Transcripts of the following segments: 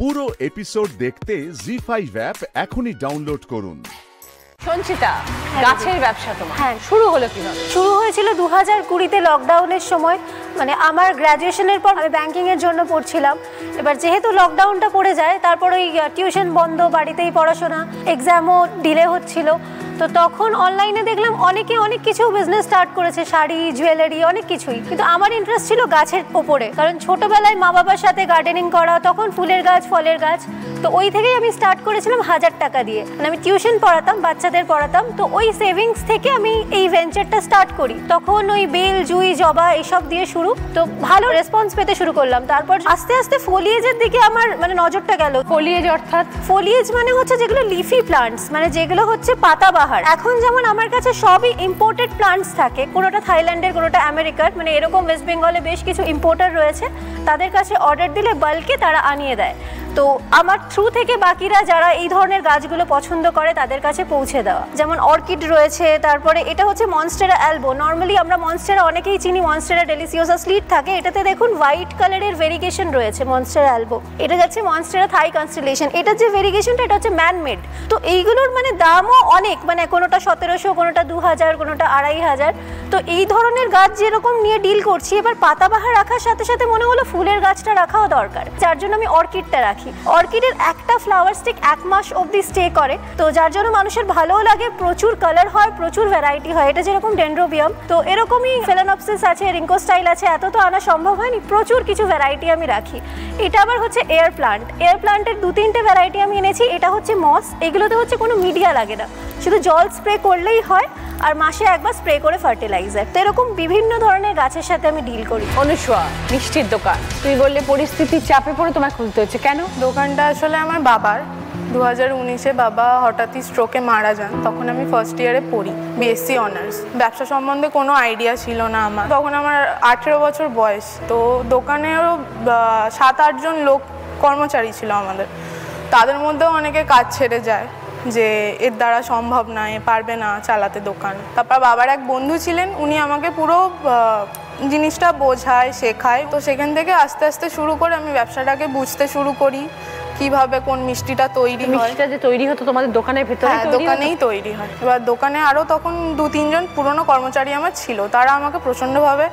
পুরো এপিসোড দেখতে জি5 অ্যাপ এখনই ডাউনলোড করুন। সঞ্চিতা, গাছের ব্যবসা তোমার শুরু হলো কিভাবে? শুরু হয়েছিল 2020-তে লকডাউনের সময়। মানে আমার গ্র্যাজুয়েশনের পর আমি ব্যাংকিংয়ের জন্য পড়ছিলাম। এবার যেহেতু লকডাউনটা পড়ে যায়, তারপর ওই টিউশন বন্ধ, বাড়িতেই পড়াশোনা, এক্সামও ডিলে হচ্ছিল। তো তখন অনলাইনে দেখলাম অনেকে অনেক কিছু বিজনেস স্টার্ট করেছে, শাড়ি, জুয়েলারি, অনেক কিছুই। কিন্তু আমার ইন্টারেস্ট ছিল গাছের ওপরে, কারণ ছোটবেলায় মা বাবার সাথে গার্ডেনিং করা, তখন ফুলের গাছ, ফলের গাছ। তো ওই থেকেই আমি স্টার্ট করেছিলাম 1000 টাকা দিয়ে। মানে আমি টিউশন পড়াতাম, বাচ্চাদের পড়াতাম। তো ওই সেভিংস থেকে আমি এই ভেঞ্চারটা স্টার্ট করি। তখন ওই বেল, জুই, জবা এইসব দিয়ে শুরু। তো ভালো রেসপন্স পেতে শুরু করলাম। তারপর আস্তে আস্তে ফোলিয়েজের দিকে আমার মানে নজরটা গেল। ফোলিয়েজ অর্থাৎ? ফোলিয়েজ মানে হচ্ছে যেগুলো লিফি প্লান্টস, মানে যেগুলো হচ্ছে পাতাবাহার। এখন যেমন আমার কাছে সবই ইম্পোর্টেড প্লান্টস থাকে, কোনোটা থাইল্যান্ডের, কোনোটা আমেরিকার, মানে এরকম ওয়েস্ট বেঙ্গলে বেশ কিছু ইম্পোর্টার রয়েছে। তাদের কাছে অর্ডার দিলে বাল্কে তারা আনিয়ে দেয়। তো আমার থ্রু থেকে বাকিরা যারা এই ধরনের গাছগুলো পছন্দ করে তাদের কাছে পৌঁছে দেওয়া। যেমন অর্কিড রয়েছে, তারপরে এটা হচ্ছে মনস্টেরা অ্যালবো। নর্মালি আমরা মনস্টেরা অনেকেই চিনি, মনস্টেরা ডেলিসিওসা স্লিট থাকে। এটাতে দেখুন হোয়াইট কালারের ভেরিগেশন রয়েছে মনস্টেরা অ্যালবো। এটা যাচ্ছে মনস্টেরা থাই কনস্টেলেশন। এটা যে ভেরিগেশনটা, এটা হচ্ছে ম্যান মেড। তো এইগুলোর মানে দামও অনেক, মানে কোনোটা 1700, কোনোটা 2000, কোনোটা 2500। তো এই ধরনের গাছ যেরকম নিয়ে ডিল করছি, এবার পাতাবাহার রাখার সাথে সাথে মনে হলো ফুলের গাছটা রাখাও দরকার, যার জন্য আমি অর্কিডটা রাখি। অর্কিডের একটা ফ্লাওয়ার স্টিক 1 মাস অবধি স্টে করে, তো যার জন্য মানুষের ভালোও লাগে, প্রচুর কালার হয়, প্রচুর ভ্যারাইটি হয়। এটা যেরকম ডেন্ড্রোবিয়াম, তো এরকমই ফেলানপসিস আছে, রিঙ্কো স্টাইল আছে। এত তো আনা সম্ভব হয়নি, প্রচুর কিছু ভ্যারাইটি আমি রাখি। এটা আবার হচ্ছে এয়ার প্লান্ট। এয়ার প্লান্টের 2-3টে ভ্যারাইটি আমি এনেছি। এটা হচ্ছে মস। এগুলোতে হচ্ছে কোনো মিডিয়া লাগে না, শুধু জল স্প্রে করলেই হয়, আর মাসে একবার স্প্রে করে ফার্টিলাইজার। তো এরকম বিভিন্ন ধরনের গাছের সাথে আমি ডিল করি। অনুসোয়া, মিষ্টির দোকান, তুমি বললে পরিস্থিতির চাপে পড়ে তোমায় খুলতে হচ্ছে, কেন? দোকানটা আসলে আমার বাবার। 2019-এ বাবা হঠাৎই স্ট্রোকে মারা যান। তখন আমি ফার্স্ট ইয়ারে পড়ি, বিএসসি অনার্স। ব্যবসা সম্বন্ধে কোনো আইডিয়া ছিল না আমার। তখন আমার 18 বছর বয়স। তো দোকানেরও 7-8 জন লোক কর্মচারী ছিল আমাদের। তাদের মধ্যেও অনেকে কাজ ছেড়ে যায়, যে এর দ্বারা সম্ভব না, এ পারবে না চালাতে দোকান। তারপর বাবার এক বন্ধু ছিলেন, উনি আমাকে পুরো জিনিসটা বোঝায়, শেখায়। তো সেখান থেকে আস্তে আস্তে শুরু করে আমি ব্যবসাটাকে বুঝতে শুরু করি, কিভাবে কোন মিষ্টিটা তৈরি হয়। মিষ্টিটা যে তৈরি হতো তোমাদের দোকানের ভিতরে? হ্যাঁ, দোকানেই তৈরি হয়। এবার দোকানে আরও তখন 2-3 জন পুরনো কর্মচারী আমার ছিল, তারা আমাকে প্রচণ্ডভাবে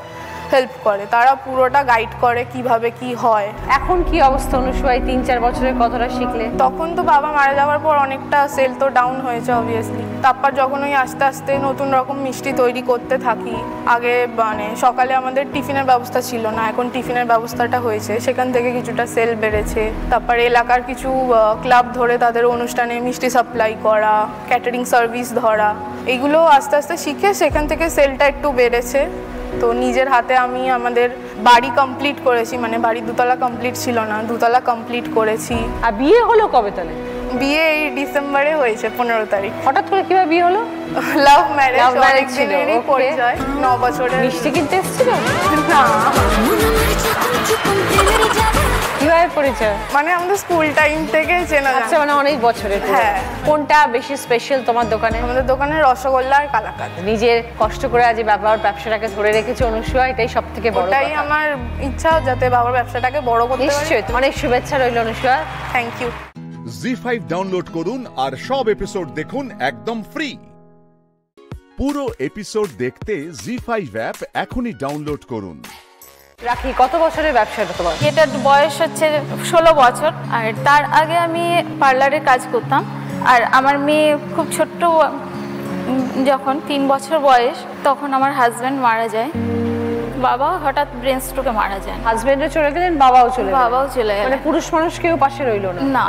হেল্প করে, তারা পুরোটা গাইড করে কিভাবে কি হয়। এখন কি অবস্থা অনুসোয়া, 3-4 বছরের কতটা শিখলে? তখন তো বাবা মারা যাওয়ার পর অনেকটা সেল তো ডাউন হয়েছে অবভিয়াসলি। তারপর যখন ওই আস্তে আস্তে নতুন রকম মিষ্টি তৈরি করতে থাকি। আগে মানে সকালে আমাদের টিফিনের ব্যবস্থা ছিল না, এখন টিফিনের ব্যবস্থাটা হয়েছে, সেখান থেকে কিছুটা সেল বেড়েছে। তারপর এলাকার কিছু ক্লাব ধরে তাদের অনুষ্ঠানে মিষ্টি সাপ্লাই করা, ক্যাটারিং সার্ভিস ধরা, এগুলো আস্তে আস্তে শিখে সেখান থেকে সেলটা একটু বেড়েছে। তো নিজের হাতে আমি আমাদের বাড়ি কমপ্লিট করেছি, মানে বাড়ি 2 তলা কমপ্লিট ছিল না, 2 তলা কমপ্লিট করেছি। আর বিয়ে হলো কবে তাহলে? বিয়ে এই ডিসেম্বরে হয়েছে, 15 তারিখ। হঠাৎ করে কিভাবে বিয়ে হলো? লাভ ম্যারেজ ছিল, পরিচয় 9 বছরের। মিষ্টি কিনতে এসেছিল? না, কিভাবে পরিচয়? মানে আমাদের স্কুল টাইম থেকে চেনা। আচ্ছা, মানে অনেক বছরের। হ্যাঁ। কোনটা বেশি স্পেশাল তোমার দোকানে? আমাদের দোকানে রসগোল্লা আর কালাকাঁদ। নিজের কষ্ট করে আজ বাবার ব্যবসাটাকে ধরে রেখেছে অনুসোয়া, এটাই সব থেকে বড়। এটাই আমার ইচ্ছা, যাতে বাবার ব্যবসাটাকে বড় করতে পারি। নিশ্চয়ই, অনেক শুভেচ্ছা রইল Anusuya. Thank you. ZEE5 download করুন আর সব এপিসোড দেখুন একদম ফ্রি। পুরো এপিসোড দেখতে জি5 অ্যাপ এখনই ডাউনলোড করুন। রাখি, কত বছরের ব্যবসাটা তোমার? এটার বয়স হচ্ছে 16 বছর। আর তার আগে আমি পার্লারের কাজ করতাম। আর আমার মেয়ে খুব ছোট্ট, যখন 3 বছর বয়স, তখন আমার হাজব্যান্ড মারা যায়। বাবা হঠাৎ ব্রেন স্ট্রোকে মারা যায়। হাজবেন্ডও চলে গেলেন, বাবাও চলে গেলেন? বাবাও চলে গেলেন। মানে পুরুষ মানুষ কেউ পাশে রইল না? না।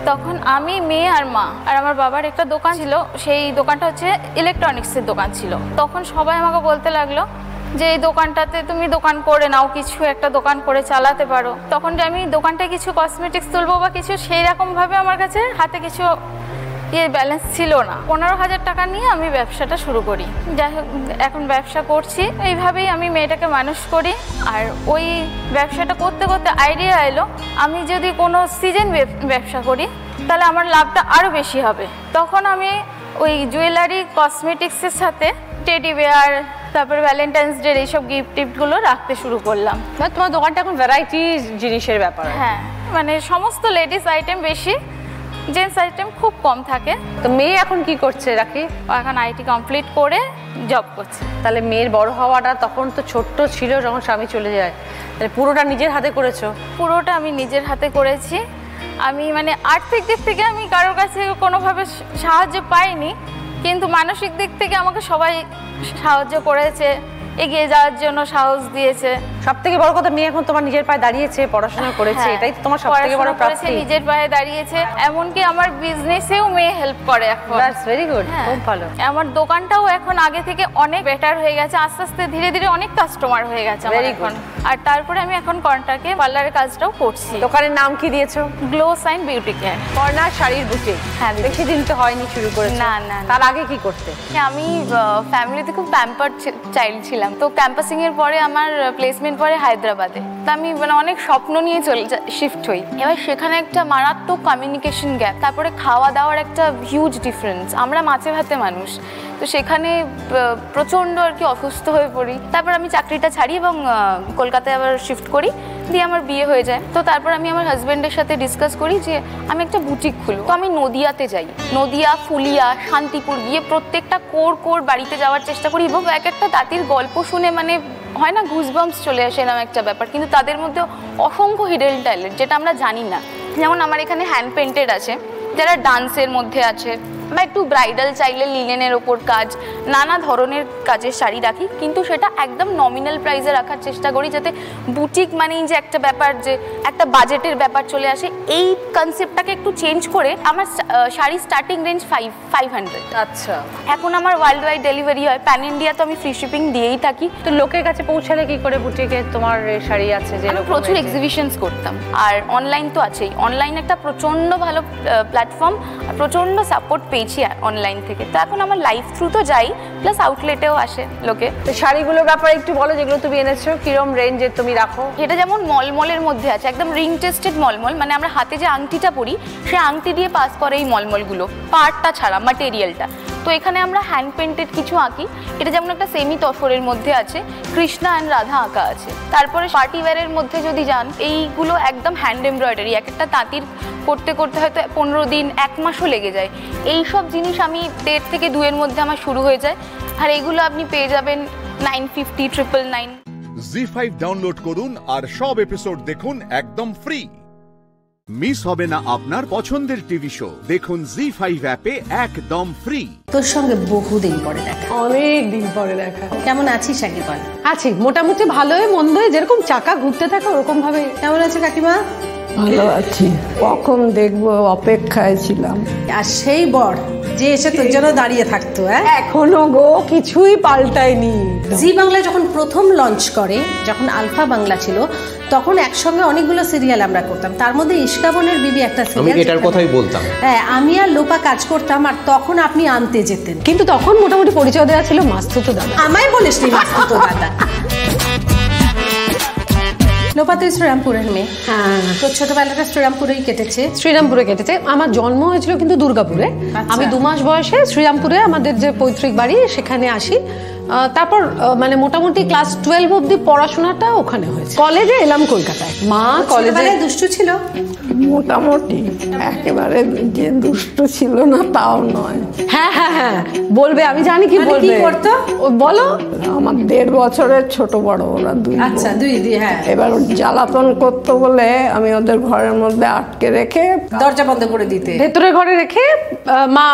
তখন আমি, মেয়ে আর মা। আর আমার বাবার একটা দোকান ছিল, সেই দোকানটা হচ্ছে ইলেকট্রনিক্সের দোকান ছিল। তখন সবাই আমাকে বলতে লাগলো যে এই দোকানটাতে তুমি দোকান করে নাও, কিছু একটা দোকান করে চালাতে পারো। তখন যে আমি দোকানটায় কিছু কসমেটিক্স তুলবো বা কিছু, সেই রকমভাবে আমার কাছে হাতে কিছু ব্যালেন্স ছিল না। 15,000 টাকা নিয়ে আমি ব্যবসাটা শুরু করি। যাই হোক, এখন ব্যবসা করছি। এইভাবেই আমি মেয়েটাকে মানুষ করি। আর ওই ব্যবসাটা করতে করতে আইডিয়া এলো, আমি যদি কোনো সিজন ব্যবসা করি তাহলে আমার লাভটা আরও বেশি হবে। তখন আমি ওই জুয়েলারি, কসমেটিক্সের সাথে টেডি বেয়ার, তারপর ভ্যালেন্টাইন্স ডে এইসব গিফটগুলো রাখতে শুরু করলাম। তোমার দোকানটা এখন ভ্যারাইটি জিনিসের ব্যাপার। হ্যাঁ, মানে সমস্ত লেডিস আইটেম বেশি, জেন্টস আইটেম খুব কম থাকে। তো মেয়ে এখন কি করছে রাখি? ও এখন আইটি কমপ্লিট করে জব করছে। তাহলে মেয়ের বড় হওয়াটা তখন তো ছোট্ট ছিল যখন স্বামী চলে যায়, তাহলে পুরোটা নিজের হাতে করেছো? পুরোটা আমি নিজের হাতে করেছি। আমি মানে আর্থিক দিক থেকে আমি কারোর কাছে কোনোভাবে সাহায্য পাইনি, কিন্তু মানসিক দিক থেকে আমাকে সবাই সাহায্য করেছে, এগিয়ে যাওয়ার জন্য সাহস দিয়েছে। সব থেকে বড় কথা, মেয়ে এখন তোমার নিজের পায়ে দাঁড়িয়েছে, পড়াশোনা করেছে, এটাই তো তোমার সব থেকে বড় প্রাপ্তি। নিজের পায়ে দাঁড়িয়েছে, এমনকি আমার বিজনেসেও মেয়ে হেল্প করে এখন। দ্যাটস ভেরি গুড, খুব ভালো। আমার দোকানটাও এখন আগে থেকে অনেক বেটার হয়ে গেছে, আস্তে আস্তে ধীরে ধীরে অনেক কাস্টমার হয়ে গেছে আমার এখন। আর তারপরে আমি এখন কন্ট্রাক্টে পার্লারের কাজটাও করছি। দোকানের নাম কি দিয়েছো? Glow sign beauty care. Corner শাড়ির বুটিক। হ্যাঁ, বেশি দিন তো হয়নি শুরু করেছো? না না। তার আগে কি করতে? আমি ফ্যামিলিতে খুব প্যাম্পার্ড চাইল্ড ছিলাম, তো ক্যাম্পাসিং এর পরে আমার প্লেসমেন্ট পরে হায়দ্রাবাদে। তো আমি মানে অনেক স্বপ্ন নিয়ে শিফট হই। এবার সেখানে একটা মারাত্মক কমিউনিকেশন গ্যাপ, তারপরে খাওয়া দাওয়ার একটা হিউজ ডিফারেন্স। আমরা মাছে ভাতে মানুষ, তো সেখানে প্রচণ্ড আর কি অসুস্থ হয়ে পড়ি। তারপর আমি চাকরিটা ছাড়ি এবং কলকাতায় আবার শিফট করি, দিয়ে আমার বিয়ে হয়ে যায়। তো তারপর আমি আমার হাজব্যান্ডের সাথে ডিসকাস করি যে আমি একটা বুটিক খুলব। তো আমি নদিয়াতে যাই, নদিয়া, ফুলিয়া, শান্তিপুর গিয়ে প্রত্যেকটা কোর বাড়িতে যাওয়ার চেষ্টা করি এবং এক একটা তাঁতির গল্প শুনে মানে হয় না গুজবাম্পস চলে আসে এরকম একটা ব্যাপার। কিন্তু তাদের মধ্যে অসংখ্য হিডেন ট্যালেন্ট যেটা আমরা জানি না। যেমন আমার এখানে হ্যান্ড পেন্টেড আছে, যারা ডান্সের মধ্যে আছে, বা একটু ব্রাইডাল চাইলে লিনেনের ওপর কাজ, নানা ধরনের কাজের শাড়ি রাখি, কিন্তু সেটা একদম নমিনাল প্রাইসে রাখার চেষ্টা করি, যাতে বুটিক মানেই যে একটা ব্যাপার, যে একটা বাজেটের ব্যাপার চলে আসে, এই কনসেপ্টটাকে একটু চেঞ্জ করে আমার শাড়ি স্টার্টিং রেঞ্জ 500। আচ্ছা, এখন আমার ওয়ার্ল্ড ওয়াইড ডেলিভারি হয়, প্যান ইন্ডিয়া তো আমি ফ্রি শিপিং দিয়েই থাকি। তো লোকের কাছে পৌঁছালে কি করে বুটিকে তোমার শাড়ি আছে? যে আমি প্রচুর এক্সিবিশনস করতাম, আর অনলাইন তো আছেই। অনলাইন একটা প্রচণ্ড ভালো প্ল্যাটফর্ম, আর প্রচণ্ড সাপোর্ট পেয়েছি অনলাইন থেকে। তো এখন আমার লাইফ থ্রু তো যাই, প্লাস আউটলেটেও আসে লোকে। তো শাড়িগুলোর ব্যাপারে একটু বলো, যেগুলো তুমি এনেছো কিরম রেঞ্জের তুমি রাখো? এটা যেমন মলমলের মধ্যে আছে, একদম রিং টেস্টেড মলমল, মানে আমরা হাতে যে আংটিটা পরি সে আংটি দিয়ে পাস করে এই মলমলগুলো, পার্টটা ছাড়া ম্যাটেরিয়ালটা। তো এখানে আমরা হ্যান্ড পেন্টেড কিছু আঁকি। এটা যেমন একটা সেমি তসরের মধ্যে আছে, কৃষ্ণা অ্যান্ড রাধা আঁকা আছে। তারপরে পার্টি ওয়্যারের মধ্যে যদি যান, এইগুলো একদম হ্যান্ড এমব্রয়ডারি, এক একটা তাঁতির করতে করতে হয়তো 15 দিন 1 মাসও লেগে যায়। এই সব জিনিস আমি 1.5 থেকে 2 এর মধ্যে আমার শুরু হয়ে যায়, আর এগুলো আপনি পেয়ে যাবেন 950, 999। জি5 ডাউনলোড করুন আর সব এপিসোড দেখুন একদম ফ্রি। মিস হবে না আপনার পছন্দের টিভি শো, দেখুন জি5 অ্যাপে একদম ফ্রি। তোর সঙ্গে বহুদিন পরে দেখা। অনেক দিন পরে দেখা। কেমন আছিস আগে বল? আছি মোটামুটি ভালোই মন্দই, যেরকম চাকা ঘুরতে থাকে ওরকম ভাবে। কেমন আছে কাকিমা? ভালো আছি, কখন দেখবো অপেক্ষায় ছিলাম। আর সেই বর যে এসে তোর জন্য দাঁড়িয়ে থাকতো, এখনো গো কিছুই পাল্টায়নি। জি বাংলা যখন প্রথম লঞ্চ করে, যখন আলফা বাংলা ছিল, তখন একসঙ্গে অনেকগুলো সিরিয়াল আমরা করতাম। তার মধ্যে ইস্কাবনের বিবি একটা সিরিয়াল, আমি এটার কথাই বলতাম। হ্যাঁ, আমি আর লোপা কাজ করতাম, আর তখন আপনি আনতে যেতেন। কিন্তু তখন মোটামুটি পরিচয় দেওয়া ছিল মাস্তুতো দাদা। আমায় বলিস নি মাস্তুতো দাদা। লোপা তুই শ্রীরামপুরের মেয়ে। হ্যাঁ, তোর ছোটবেলাটা শ্রীরামপুরেই কেটেছে। শ্রীরামপুরে কেটেছে। আমার জন্ম হয়েছিল কিন্তু দুর্গাপুরে। আমি 2 মাস বয়সে শ্রীরামপুরে আমাদের যে পৈতৃক বাড়ি সেখানে আসি। তারপর মানে মোটামুটি ক্লাস 12 অবধি পড়াশোনাটা ওখানে হয়েছে। কলেজে এলাম কলকাতায়। মা কলেজে দুষ্টু ছিল মোটামুটি, একেবারে যে দুষ্ট ছিল না তাও নয়। হ্যাঁ হ্যাঁ হ্যাঁ, বলবে, আমি জানি কি বলবে। কি করতো বলো। আমার 1.5 বছরের ছোট বড়, ওরা 2। আচ্ছা, 2। হ্যাঁ, এবার জ্বালাতন করতো বলে আমি ওদের ঘরের মধ্যে আটকে রেখে দরজা বন্ধ করে দিতে, ভেতরে ঘরে রেখে মা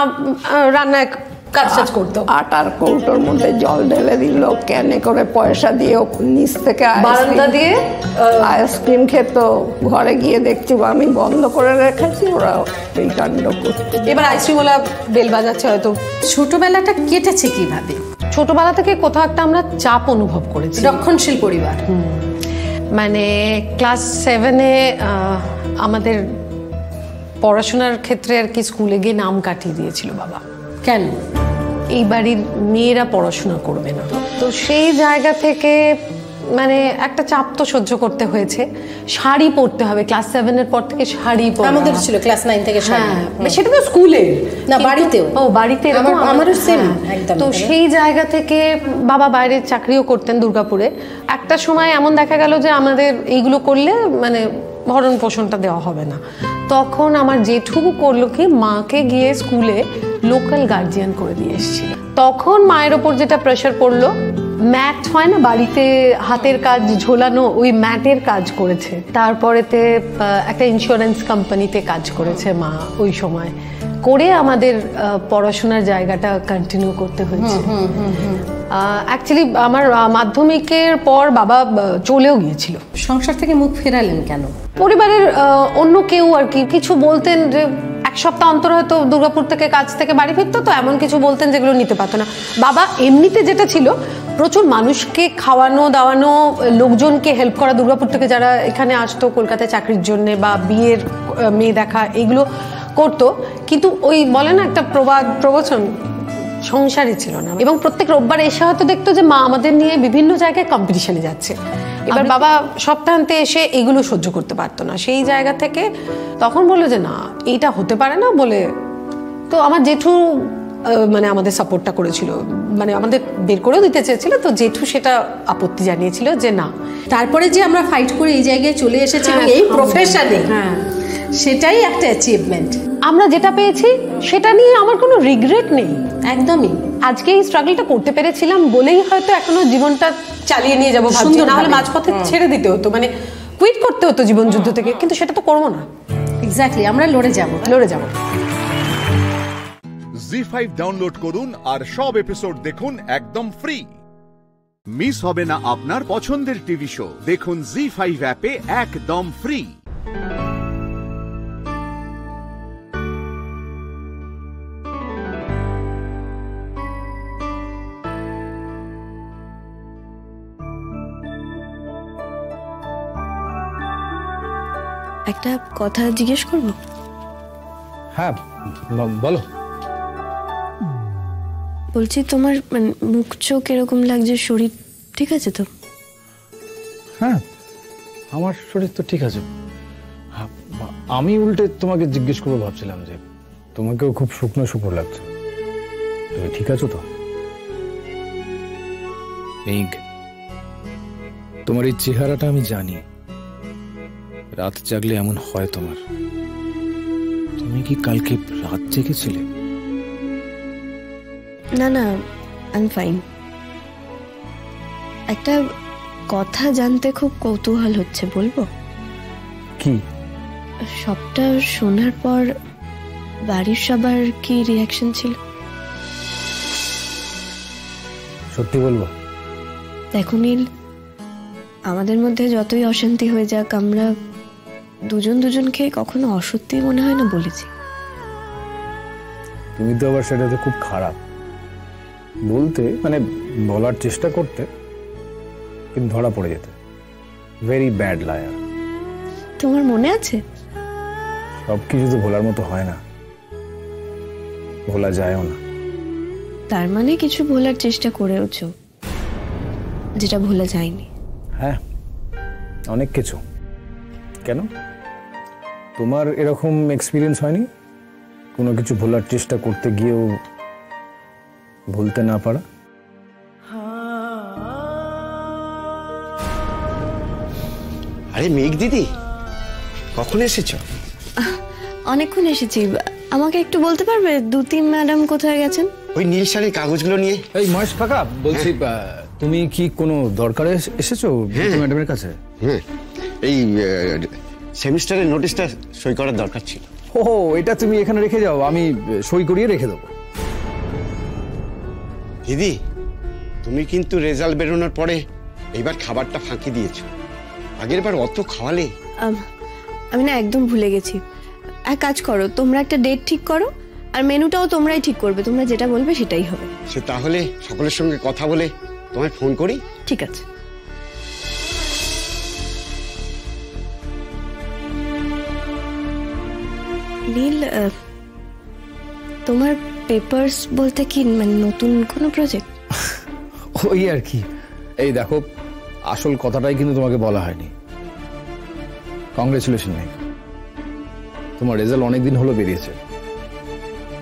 রান্নায় কাজ করতো। আটার কৌটোর মধ্যে জল ঢেলে দিল, ক্যানে করে পয়সা দিয়ে নিচ থেকে বারান্দা দিয়ে আইসক্রিম খেত। ঘরে গিয়ে দেখছি আমি বন্ধ করে রেখেছি, ওরা এই কাণ্ড করতো। এবার আইসক্রিমওয়ালা বেল বাজাচ্ছে হয়তো। ছোটবেলাটা কেটেছে কিভাবে? ছোটবেলা থেকে কোথাও একটা আমরা চাপ অনুভব করেছি। রক্ষণশীল পরিবার। মানে ক্লাস 7-এ আমাদের পড়াশোনার ক্ষেত্রে আর কি স্কুলে গিয়ে নাম কাটিয়ে দিয়েছিল বাবা। কেন? এই বাড়ির মেয়েরা পড়াশোনা করবে না। তো সেই জায়গা থেকে মানে একটা চাপ তো সহ্য করতে হয়েছে। শাড়ি পরতে হবে, ক্লাস 7-এর পর থেকে শাড়ি পরা। আমাদের ছিল ক্লাস 9 থেকে শাড়ি। হ্যাঁ, সেটা তো স্কুলে না, বাড়িতেও। ও, বাড়িতে আমারও সেম একদম। তো সেই জায়গা থেকে বাবা বাইরে চাকরিও করতেন দুর্গাপুরে। একটা সময় এমন দেখা গেল যে আমাদের এইগুলো করলে মানে ভরণ পোষণটা দেওয়া হবে না। তখন আমার জেঠু করলো কি, মাকে গিয়ে স্কুলে লোকাল গার্জিয়ান করে দিয়ে এসেছিল। তখন মায়ের ওপর যেটা প্রেশার পড়লো, ম্যাট হয় না বাড়িতে হাতের কাজ ঝোলানো, ওই ম্যাটের কাজ করেছে। তারপরেতে একটা ইন্স্যুরেন্স কোম্পানিতে কাজ করেছে মা ওই সময় করে, আমাদের পড়াশোনার জায়গাটা কন্টিনিউ করতে হয়েছে। অ্যাকচুয়ালি আমার মাধ্যমিকের পর বাবা চলেও গিয়েছিল। সংসার থেকে মুখ ফেরালেন কেন? পরিবারের অন্য কেউ আর কি কিছু বলতেন, যে এক সপ্তাহ অন্তর হয়তো দুর্গাপুর থেকে কাজ থেকে বাড়ি ফিরতো, তো এমন কিছু বলতেন যেগুলো নিতে পারতো না। বাবা এমনিতে যেটা ছিল, প্রচুর মানুষকে খাওয়ানো দাওয়ানো, লোকজনকে হেল্প করা, দুর্গাপুর থেকে যারা এখানে আসতো কলকাতায় চাকরির জন্য বা বিয়ের মেয়ে দেখা, এগুলো করতো। কিন্তু ওই বলে না একটা প্রবচন, সংসারই ছিল না। এবং প্রত্যেক রোববার এসে হয়তো দেখতো যে মা আমাদের নিয়ে বিভিন্ন জায়গায় কম্পিটিশনে যাচ্ছে। এবার বাবা সপ্তাহান্তে এসে এগুলো সহ্য করতে পারতো না। সেই জায়গা থেকে তখন বললো যে না, এইটা হতে পারে না বলে। তো আমার জেঠু মানে আমাদের সাপোর্টটা করেছিল, মানে আমাদের বের করেও দিতে চেয়েছিল। তো জেঠু সেটা আপত্তি জানিয়েছিল যে না। তারপরে যে আমরা ফাইট করে এই জায়গায় চলে এসেছি এই প্রফেশনে, সেটাই একটা অ্যাচিভমেন্ট। আমরা যেটা পেয়েছি সেটা নিয়ে আমার কোনো রিগ্রেট নেই একদমই। আজকে এই স্ট্রাগলটা করতে পেরেছিলাম বলেই হয়তো এখনো জীবনটা চালিয়ে নিয়ে যাবো ভাবছি, না হলে মাঝপথে ছেড়ে দিতে হতো, মানে কুইট করতে হতো জীবন যুদ্ধ থেকে। কিন্তু সেটা তো করবো না। এক্স্যাক্টলি, আমরা লড়ে যাব। জি5 ডাউনলোড করুন আর সব এপিসোড দেখুন একদম ফ্রি। মিস হবে না আপনার পছন্দের টিভি শো, দেখুন জি5 অ্যাপে একদম ফ্রি। একটা কথা জিজ্ঞেস করবো? হ্যাঁ বলো। বলছি তোমার মানে মুখ চোখ এরকম লাগছে, শরীর ঠিক আছে তো? হ্যাঁ আমার শরীর তো ঠিক আছে। আমি উল্টে তোমাকে জিজ্ঞেস করবো ভাবছিলাম যে তোমাকেও খুব শুকনো শুকনো লাগছে, তুমি ঠিক আছো তো? মেঘ, তোমার এই চেহারাটা আমি জানি, রাত জাগলে এমন হয় তোমার। তুমি কি কালকে রাত জেগেছিলে? না না, আই এম ফাইন। একটা কথা জানতে খুব কৌতূহল হচ্ছে, বলবো? কি? সবটা শোনার পর বাড়ির সবার কি রিয়াকশন ছিল? সত্যি বলবো? দেখো নীল, আমাদের মধ্যে যতই অশান্তি হয়ে যাক, আমরা দুজন দুজনকে কখনো অসত্যি মনে হয় না বলেছি। তুমি তো আবার সেটাতে খুব খারাপ বলতে, মানে বলার চেষ্টা করতে কিন্তু ধরা পড়ে যেতে। Very bad liar. তোমার মনে আছে? সবকিছু তো ভোলার মতো হয় না, ভোলা যায়ও না। তার মানে কিছু ভোলার চেষ্টা করেওছো যেটা ভোলা যায়নি? হ্যাঁ, অনেক কিছু। কেন, তোমার এরকম এক্সপিরিয়েন্স হয়নি? কোনো কিছু ভোলার চেষ্টা করতে গিয়েও ভুলতে না পারা? আরে মেঘ দিদি, কখন এসেছো? অনেকক্ষণ এসেছি। আমাকে একটু বলতে পারবে দুতিন ম্যাডাম কোথায় গেছেন? ওই নীল শাড়ির কাগজগুলো নিয়ে। এই মহেশ কাকা বলছি, তুমি কি কোনো দরকারে এসেছো ম্যাডামের কাছে? হ্যাঁ, এই সেমিস্টারের নোটিশটা সই করার দরকার ছিল। ও, এটা তুমি এখানে রেখে যাও, আমি সই করিয়ে রেখে দেবো। দিদি, তুমি কিন্তু রেজাল্ট বেরোনোর পরে এইবার খাবারটা ফাঁকি দিয়েছো। আগের বার অত খাওয়ালে। আমি না একদম ভুলে গেছি। এক কাজ করো, তোমরা একটা ডেট ঠিক করো, আর মেনুটাও তোমরাই ঠিক করবে। তোমরা যেটা বলবে সেটাই হবে। সে তাহলে সকলের সঙ্গে কথা বলে তোমায় ফোন করি। ঠিক আছে। নীল, তোমার পেপারস বলতে কি, মানে নতুন কোনো প্রজেক্ট? ওই আর কি। এই দেখো, আসল কথাটাই কিন্তু তোমাকে বলা হয়নি। কংগ্রেচুলেশন মেঘ, তোমার রেজাল্ট অনেকদিন হলো বেরিয়েছে,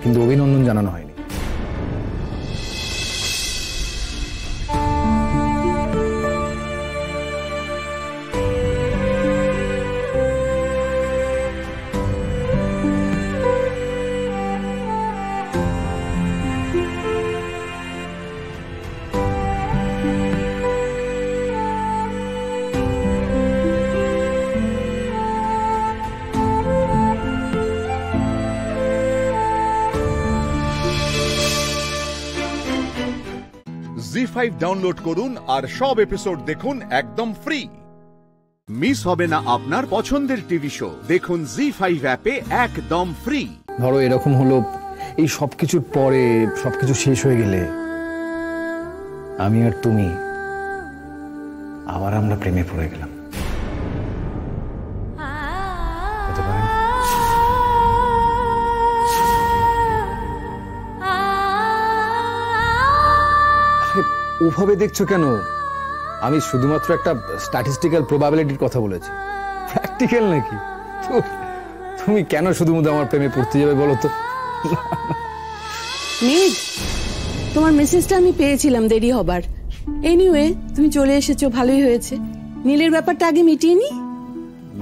কিন্তু অভিনন্দন জানানো হয়নি। জি5 ডাউনলোড করুন আর সব এপিসোড দেখুন একদম ফ্রি। মিস হবে না আপনার পছন্দের টিভি শো, দেখুন জি5 অ্যাপে একদম ফ্রি। ধরো এরকম হলো, এই সবকিছুর পরে সবকিছু শেষ হয়ে গেলে আমি আর তুমি আবার আমরা প্রেমে পড়ে গেলাম। ওভাবে দেখছো কেন? আমি শুধুমাত্র একটা স্ট্যাটিস্টিক্যাল প্রবাবিলিটির কথা বলেছি, প্র্যাকটিক্যাল নাকি? তুমি কেন শুধুমাত্র আমার প্রেমে পড়তে যাবে বলো তো? মেঘ, তোমার মেসেজটা আমি পেয়েছিলাম দেরি হবার। এনিওয়ে তুমি চলে এসেছো, ভালোই হয়েছে। নীলের ব্যাপারটা আগে মিটিয়ে নি।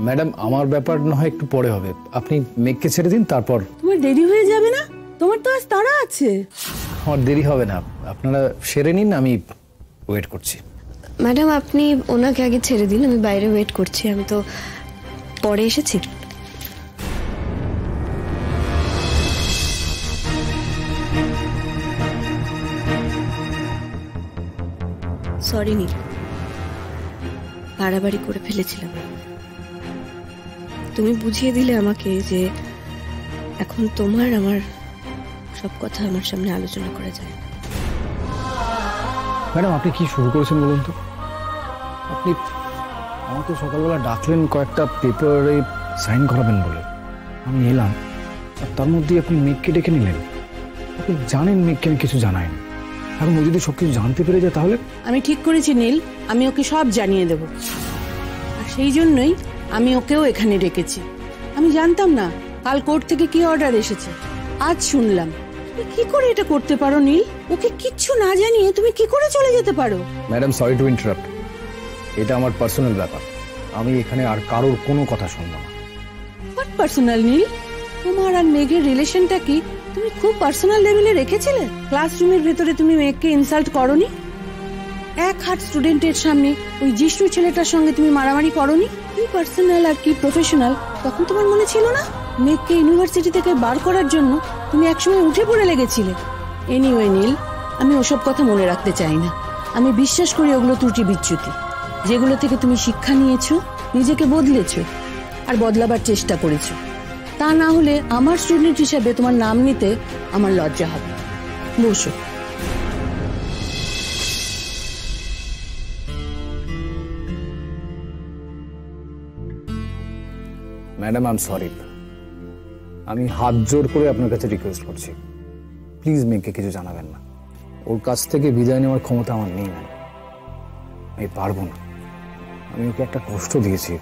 ম্যাডাম, আমার ব্যাপার না হয় একটু পরে হবে, আপনি মেঘকে ছেড়ে দিন, তারপর। তোমার দেরি হয়ে যাবে না? তোমার তো আজ তাড়া আছে। আমার দেরি হবে না, আপনারা সেরে নিন, আমি ওয়েট করছি। ম্যাডাম, আপনি ওনাকে আগে ছেড়ে দিন, আমি বাইরে ওয়েট করছি, আমি তো পরে এসেছি। সরি নীল, বাড়াবাড়ি করে ফেলেছিলাম। তুমি বুঝিয়ে দিলে আমাকে যে এখন তোমার আমার সব কথা আমার সামনে আলোচনা করা যায় না। ম্যাডাম, আপনি কি শুরু করেছেন বলুন তো? আপনি আমাকে সকালবেলা ডাকলেন কয়েকটা পেপারে সাইন করাবেন বলে, আমি এলাম, আর তার মধ্যেই আপনি মেঘকে ডেকে নিলেন। আপনি জানেন মেঘকে আমি কিছু জানাই না, এখন ও যদি সবকিছু জানতে পেরে যায় তাহলে? আমি ঠিক করেছি নীল, আমি ওকে সব জানিয়ে দেব, আর সেই জন্যই আমি ওকেও এখানে ডেকেছি। আমি জানতাম না কাল কোর্ট থেকে কি অর্ডার এসেছে, আজ শুনলাম। তুমি কি করে এটা করতে পারো নীল? ওকে কিচ্ছু না জানিয়ে তুমি কি করে চলে যেতে পারো? ম্যাডাম, সরি টু ইন্টারাপ্ট, এটা আমার পার্সোনাল ব্যাপার, আমি এখানে আর কারোর কোনো কথা শুনবো না। হোয়াট পার্সোনাল নীল? তোমার আর মেঘের রিলেশনটা কি তুমি খুব পার্সোনাল লেভেলে রেখেছিলে? ক্লাসরুমের ভেতরে তুমি মেঘকে ইনসাল্ট করোনি? এক হাত স্টুডেন্টের সামনে ওই জিষ্ণু ছেলেটার সঙ্গে তুমি মারামারি করোনি? কি পার্সোনাল আর কি প্রফেশনাল তখন তোমার মনে ছিল না? মেঘকে ইউনিভার্সিটি থেকে বার করার জন্য তুমি একসময় উঠে পড়ে লেগেছিলে। এনিওয়ে নীল, আমি ওসব কথা মনে রাখতে চাই না। আমি বিশ্বাস করি ওগুলো ত্রুটি বিচ্যুতি, যেগুলো থেকে তুমি শিক্ষা নিয়েছো, নিজেকে বদলেছো আর বদলাবার চেষ্টা করেছো। তা না হলে আমার স্টুডেন্ট হিসেবে তোমার নাম নিতে আমার লজ্জা হবে। বসো। ম্যাডাম, আই এম সরি, আমি হাত জোর করে আপনার কাছে রিকোয়েস্ট করছি, প্লিজ মেঘকে কিছু জানাবেন না। ওর কাছ থেকে বিদায় নেওয়ার ক্ষমতা আমার নেই, ম্যাম, আমি পারবো না। আমি ওকে একটা কষ্ট দিয়েছি,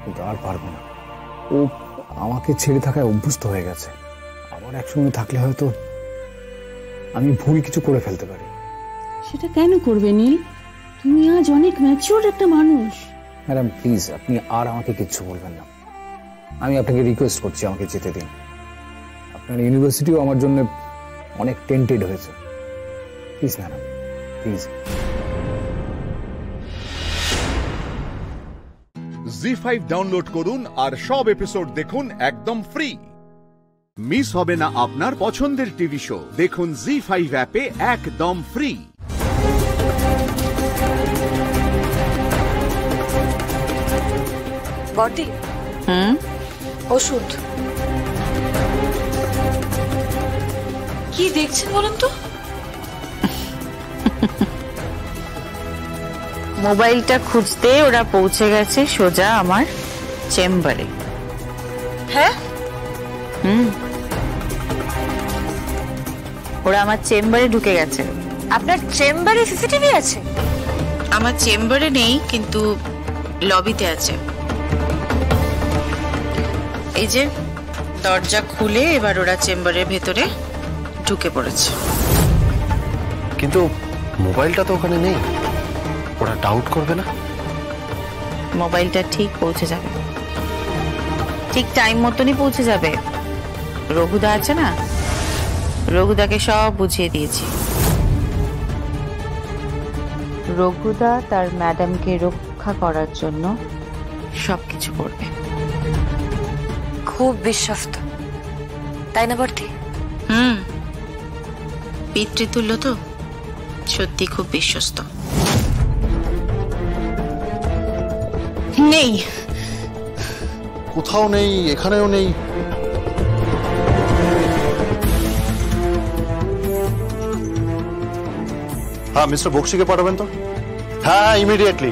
কিন্তু আর পারবো না। ও আমাকে ছেড়ে থাকায় অভ্যস্ত হয়ে গেছে, আবার একসঙ্গে থাকলে হয়তো আমি ভুল কিছু করে ফেলতে পারি। সেটা কেন করবে নীল? তুমি আজ অনেক ম্যাচিওর একটা মানুষ। ম্যাডাম, প্লিজ আপনি আর আমাকে কিচ্ছু বলবেন না, আমি আপনাকে রিকোয়েস্ট করছি, আমাকে যেতে দিন। আপনার ইউনিভার্সিটিও আমার জন্য অনেক টেন্টেড হয়েছে, please madam, please. ZEE5 download করুন আর সব এপিসোড দেখুন একদম ফ্রি। মিস হবে না আপনার পছন্দের টিভি শো, দেখুন জি5 অ্যাপে একদম ফ্রি। বটি, ওষুধ কি দেখছেন বলুন তো? মোবাইলটা খুঁজতে ওরা পৌঁছে গেছে সোজা আমার চেম্বারে। হ্যাঁ, ওরা আমার চেম্বারে ঢুকে গেছে। আপনার চেম্বারে সিসিটিভি আছে? আমার চেম্বারে নেই, কিন্তু লবিতে আছে। এই যে দরজা খুলে এবার ওরা চেম্বারের ভেতরে ঢুকে পড়েছে। কিন্তু মোবাইলটা তো ওখানে নেই, ওরা ডাউট করবে না? মোবাইলটা ঠিক পৌঁছে যাবে, ঠিক টাইম মতনই পৌঁছে যাবে। রঘুদা আছে না, রঘুদাকে সব বুঝিয়ে দিয়েছি। রঘুদা তার ম্যাডামকে রক্ষা করার জন্য সবকিছু করবে। খুব বিশ্বস্ত, তাই না বর্তি? পিতৃতুল্য তো, সত্যি খুব বিশ্বস্ত। নেই, কোথাও নেই, এখানেও নেই। হ্যাঁ, মিস্টার বক্সিকে পাঠাবেন তো? হ্যাঁ, ইমিডিয়েটলি।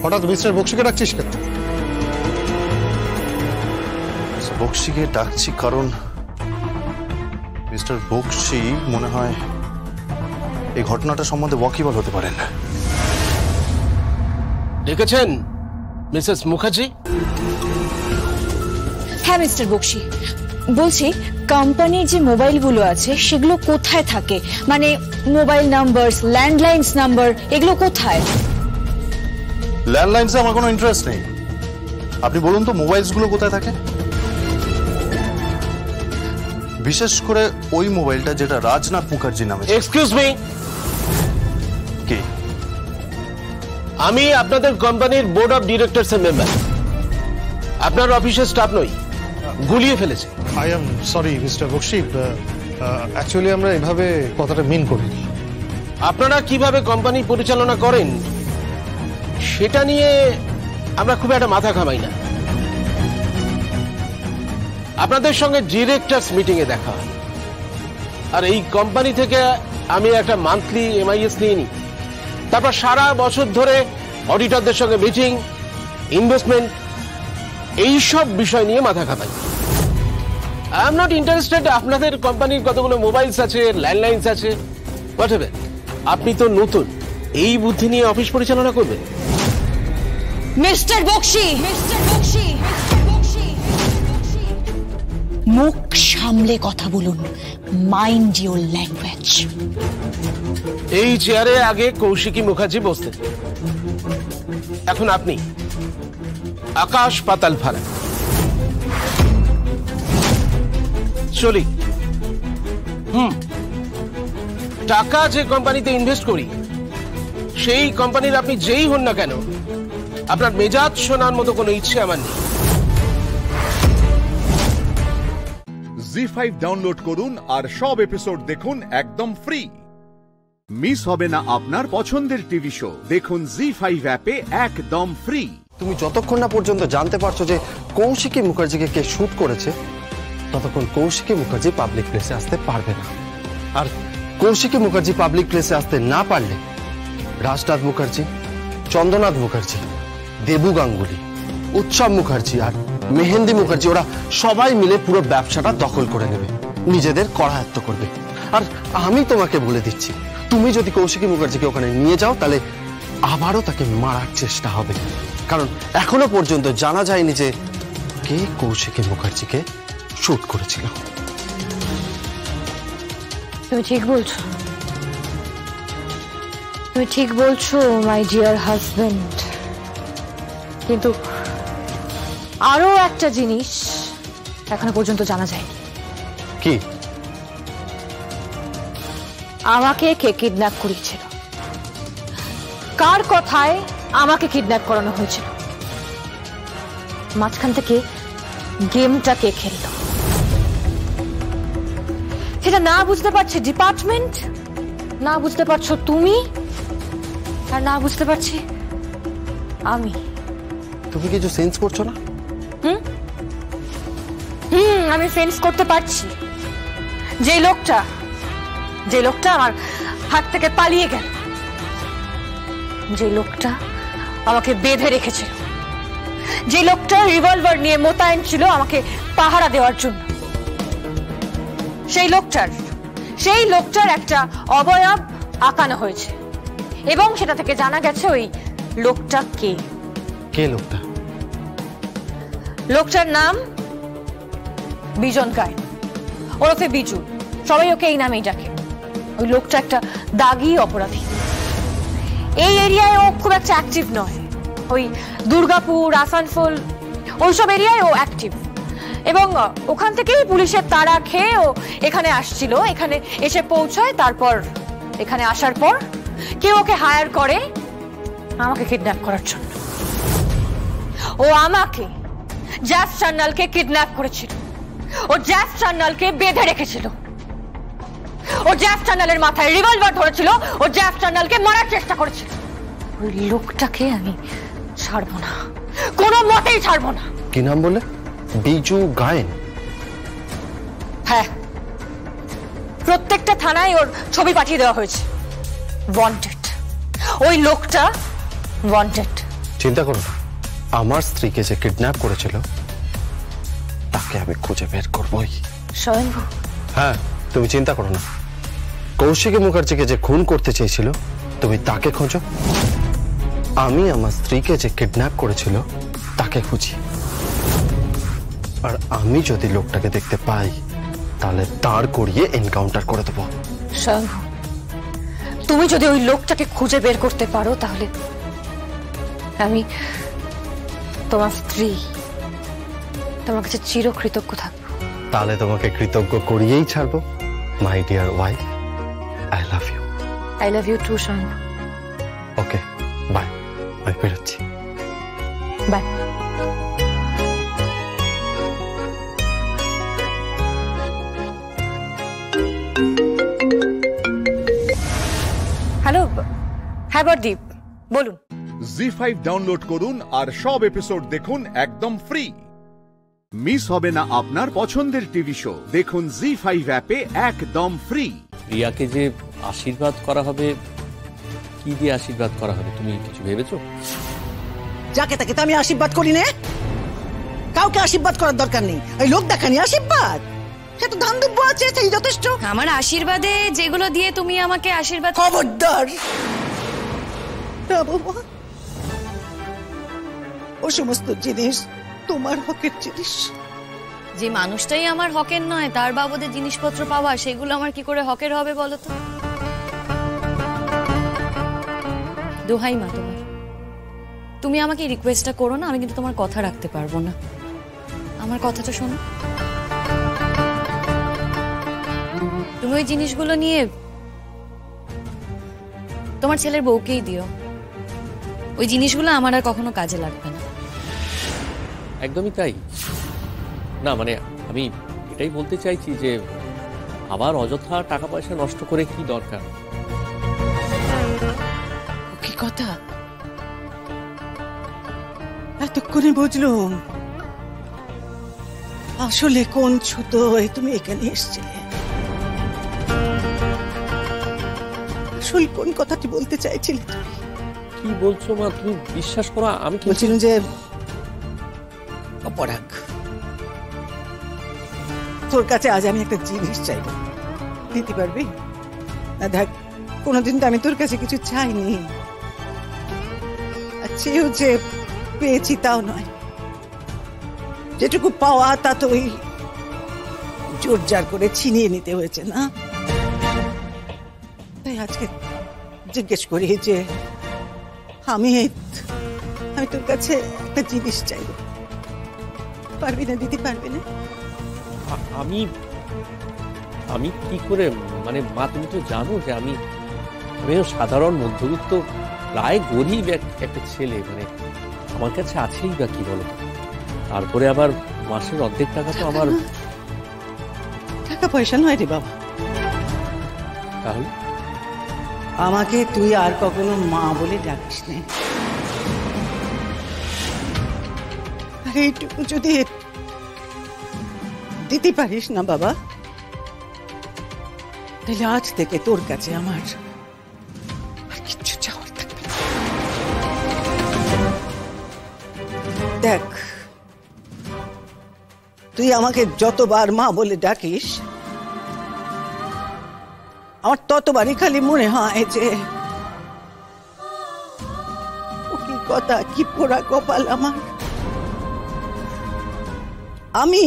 হঠাৎ মিস্টার বক্সিকে ডাকছিস কেন? বক্সিকে ডাকছি কারণ মিস্টার বক্সি মনে হয় এই ঘটনাটা সম্বন্ধে ওয়াকিবল হতে পারেন। ডেকেছেন মিসেস মুখার্জি? হ্যাঁ মিস্টার বক্সি, বলছি কোম্পানির যে মোবাইলগুলো আছে সেগুলো কোথায় থাকে, মানে মোবাইল নাম্বার, ল্যান্ডলাইন্স নাম্বার, এগুলো কোথায়? ল্যান্ডলাইন্সে আমার কোনো ইন্টারেস্ট নেই। আপনি বলুন তো মোবাইলসগুলো কোথায় থাকে, বিশেষ করে ওই মোবাইলটা যেটা রাজনাথ মুখার্জি নামে। এক্সকিউজ মি, কি? আমি আপনাদের কোম্পানির বোর্ড অফ ডিরেক্টরস এর মেম্বার। আপনার অফিসের স্টাফ নই, গুলিয়ে ফেলেছে। I am sorry mister Bakshi, actually আমরা এভাবে কথাটা মিন করিনি। আপনারা কিভাবে কোম্পানি পরিচালনা করেন সেটা নিয়ে আমরা খুব একটা মাথা ঘামাই না। আপনাদের সঙ্গে ডিরেক্টরস মিটিং এ দেখা হয়, আর এই কোম্পানি থেকে আমি একটা মান্থলি এমআইএস নিয়ে নিই। তারপর সারা বছর ধরে অডিটরদের সঙ্গে মিটিং, ইনভেস্টমেন্ট, এইসব বিষয় নিয়ে মাথা ঘামাই। আই এম নট ইন্টারেস্টেড আপনাদের কোম্পানির কতগুলো মোবাইলস আছে, ল্যান্ডলাইন্স আছে, হোয়াটএভার। আপনি তো নতুন, এই বুদ্ধি নিয়ে অফিস পরিচালনা করবেন? মিস্টার বক্সি, মুখ সামলে কথা বলুন, মাইন্ড ইউর ল্যাঙ্গুয়েজ। এই চেয়ারে আগে কৌশিকী মুখার্জি বসতেন, এখন আপনি। আকাশ পাতাল ফারাক। চলি। টাকা যে কোম্পানিতে ইনভেস্ট করি সেই কোম্পানির আপনি যেই হন না কেন, আপনার মেজাজ শোনার মতো কোনো ইচ্ছে আমার নেই। জি5 ডাউনলোড করুন আর সব এপিসোড দেখুন একদম ফ্রি। মিস হবে না আপনার পছন্দের টিভি শো, দেখুন জি5 অ্যাপে একদম ফ্রি। তুমি যতক্ষণ না পর্যন্ত জানতে পারছো যে কৌশিকী মুখার্জিকে কে শুট করেছে, ততক্ষণ কৌশিকী মুখার্জি পাবলিক প্লেসে আসতে পারবে না। আর কৌশিকী মুখার্জি পাবলিক প্লেসে আসতে না পারলে রাজনাথ মুখার্জি, চন্দ্রনাথ মুখার্জি, দেবু গাঙ্গুলি, উৎসব মুখার্জি আর মেহেন্দি মুখার্জি, ওরা সবাই মিলে পুরো ব্যবসাটা দখল করে নেবে, নিজেদের করায়ত্ত করবে। আর আমি তোমাকে বলে দিচ্ছি, তুমি যদি কৌশিকী মুখার্জিকে ওখানে নিয়ে যাও তাহলে আবারও তাকে মারার চেষ্টা হবে, কারণ এখনো পর্যন্ত জানা যায়নি যে কে কৌশিকী মুখার্জিকে শুট করেছিল। তুমি ঠিক বলছো, তুমি ঠিক বলছো মাই ডিয়ার হাজবেন্ড, কিন্তু আরো একটা জিনিস এখনো পর্যন্ত জানা যায়নি। কি? আমাকে কে কিডন্যাপ করেছিল, কার কথায় আমাকে কিডন্যাপ করানো হয়েছিল, মাঝখান থেকে গেমটা কে খেলল, সেটা না বুঝতে পারছে ডিপার্টমেন্ট, না বুঝতে পারছো তুমি, আর না বুঝতে পারছি আমি। তুমি কিছু সেন্স করছো না? আমি সেন্স করতে পারছি। যে লোকটা আমার হাত থেকে পালিয়ে গেল, যে লোকটা আমাকে বেঁধে রেখেছিল, যে লোকটা রিভলভার নিয়ে মোতায়েন ছিল আমাকে পাহারা দেওয়ার জন্য, সেই লোকটার একটা অবয়ব আঁকানো হয়েছে এবং সেটা থেকে জানা গেছে ওই লোকটা কে। কে লোকটা? লোকটার নাম বিজন গায়েন, ওরফে বিজু, সবাই ওকে এই নামেই ডাকে। ওই লোকটা একটা দাগি অপরাধী। এই এরিয়ায় ও খুব একটা অ্যাক্টিভ নয়, ওই দুর্গাপুর, আসানসোল ওইসব এরিয়ায় ও অ্যাক্টিভ, এবং ওখান থেকেই পুলিশের তাড়া খেয়ে ও এখানে আসছিল। এখানে এসে পৌঁছায়, তারপর এখানে আসার পর কেউ ওকে হায়ার করে আমাকে কিডন্যাপ করার জন্য। ও আমাকে, জ্যাস সান্যালকে কিডন্যাপ করেছিল, ও জ্যাস সান্যালকে বেঁধে রেখেছিল। ও জ্যাফ টানেলের মাথায় রিভলভার ধরেছিল, ও জ্যাফ টানেলকে মারার চেষ্টা করেছিল। ওই লোকটাকে আমি ছাড়বো না, কোনো মতেই ছাড়বো না। কি নাম বলে? বিজু গায়েন? হ্যাঁ, প্রত্যেকটা থানায় ওর ছবি পাঠিয়ে দেওয়া হয়েছে। ওয়ান্টেড, ওই লোকটা ওয়ান্টেড। চিন্তা করো না, আমার স্ত্রীকে যে কিডন্যাপ করেছিল তাকে আমি খুঁজে বের করবই। স্বয়ম্ভু? হ্যাঁ, তুমি চিন্তা করো না। কৌশিকী মুখার্জিকে যে খুন করতে চেয়েছিল তুমি তাকে খোঁজো, আমি আমার স্ত্রীকে যে কিডন্যাপ করেছিল তাকে খুঁজি। আর আমি যদি লোকটাকে দেখতে পাই তাহলে দাঁড় করিয়ে এনকাউন্টার করে দেবো। স্বয়ম্ভু, তুমি যদি ওই লোকটাকে খুঁজে বের করতে পারো তাহলে আমি তোমার স্ত্রী তোমার কাছে চিরকৃতজ্ঞ থাকবো। তাহলে তোমাকে কৃতজ্ঞ করিয়েই ছাড়বো। My dear wife, I love you. I love you too Swayambhu. Okay, bye. আমি বেরোচ্ছি। বাই। হ্যালো, হ্যাঁ বরদীপ, বলুন। জি5 ডাউনলোড করুন আর সব এপিসোড দেখুন একদম ফ্রি। মিস হবে না আপনার পছন্দের টিভি শো। দেখুন জি5 অ্যাপে একদম ফ্রি। রিয়াকে যে আশীর্বাদ করা হবে, কি দিয়ে আশীর্বাদ করা হবে তুমি কিছু ভেবেছো? যাকে তাকে তো আমি আশীর্বাদ করি না, কাউকে আশীর্বাদ করার দরকার নেই। ওই লোক দেখানি আশীর্বাদ, সে তো ধান দুব্য আছে, সেই যথেষ্ট। আমার আশীর্বাদে যেগুলো দিয়ে তুমি আমাকে আশীর্বাদ। খবরদার, ও সমস্ত জিনিস তোমার হকের জিনিস। যে মানুষটাই আমার হকের নয় তার বাবদে জিনিসপত্র পাওয়া, সেগুলো আমার কি করে হকের হবে বলো তো? দোহাই মা তোমার, তুমি আমাকে রিকোয়েস্টটা করো না, আমি কিন্তু তোমার কথা রাখতে পারবো না। আমার কথাটা শোনো। তুমি ওই জিনিসগুলো নিয়ে তোমার ছেলের বউকেই দিও। ওই জিনিসগুলো আমার আর কখনো কাজে লাগবে না। একদমই তাই না, মানে আমি এটাই বলতে চাইছি যে আবার অযথা টাকা পয়সা নষ্ট করে কি দরকার? কি কথা এতক্ষণে বুঝলুম, আসলে কোন ছুতো তুমি এখানে এসেছিলে। আসলে কোন কথাটি বলতে চাইছিলে তুমি? কি বলছো মা, তুমি বিশ্বাস করো আমি বলছিলাম যে অপরাগ, তোর কাছে আজ আমি একটা জিনিস চাইব, দিতে পারবি? না দেখ, কোনোদিন তো আমি তোর কাছে কিছু চাইনি, আর চেয়েও যে পেয়েছি তাও নয়। যেটুকু পাওয়া তা তো ওই জোর জার করে ছিনিয়ে নিতে হয়েছে না। তাই আজকে জিজ্ঞেস করি যে আমি তোর কাছে একটা জিনিস চাইব, পারবি না? দিতে পারবি না? আমি কি করে, মানে মা তুমি তো জানো যে আমি সাধারণ মধ্যবিত্ত প্রায় গরিব একটা ছেলে, মানে আমার কাছে আছেই বা কি বলো। তারপরে আবার মাসের অর্ধেক টাকা তো আমার। টাকা পয়সা নয় রে বাবা, তাহলে আমাকে তুই আর কখনো মা বলে ডাকিস না। আর এইটুকু যদি দিতে পারিস না বাবা, তাহলে আজ থেকে তোর কাছে আমার আর কিচ্ছু চাওয়ার থাকবে না। দেখ, তুই আমাকে যতবার মা বলে ডাকিস আমার ততবারই খালি মনে হয় যে ও কি কথা, কি পোড়া কপাল আমার। আমি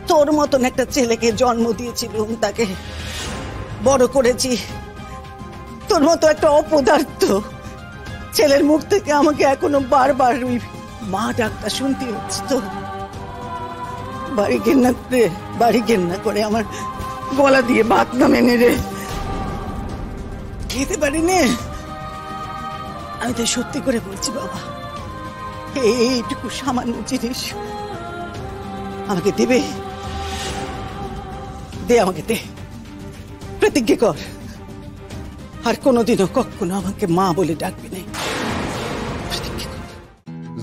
তোর মতন একটা ছেলেকে জন্ম দিয়েছিলাম, তাকে বড় করেছি। তোর মতো একটা অপদার্থ ছেলের মুখ থেকে আমাকে এখনো বারবার মা ডাকটা শুনতে হচ্ছে। তো বাড়ি ঘেন্না করে আমার গলা দিয়ে ভাত নামে নেড়ে খেতে পারি নে। আমি তো সত্যি করে বলছি বাবা, এইটুকু সামান্য জিনিস আমাকে দেবে? দে আমাকে দে, প্রতিজ্ঞা কর আর কোনোদিনও কখনো আমাকে মা বলে ডাকবি না।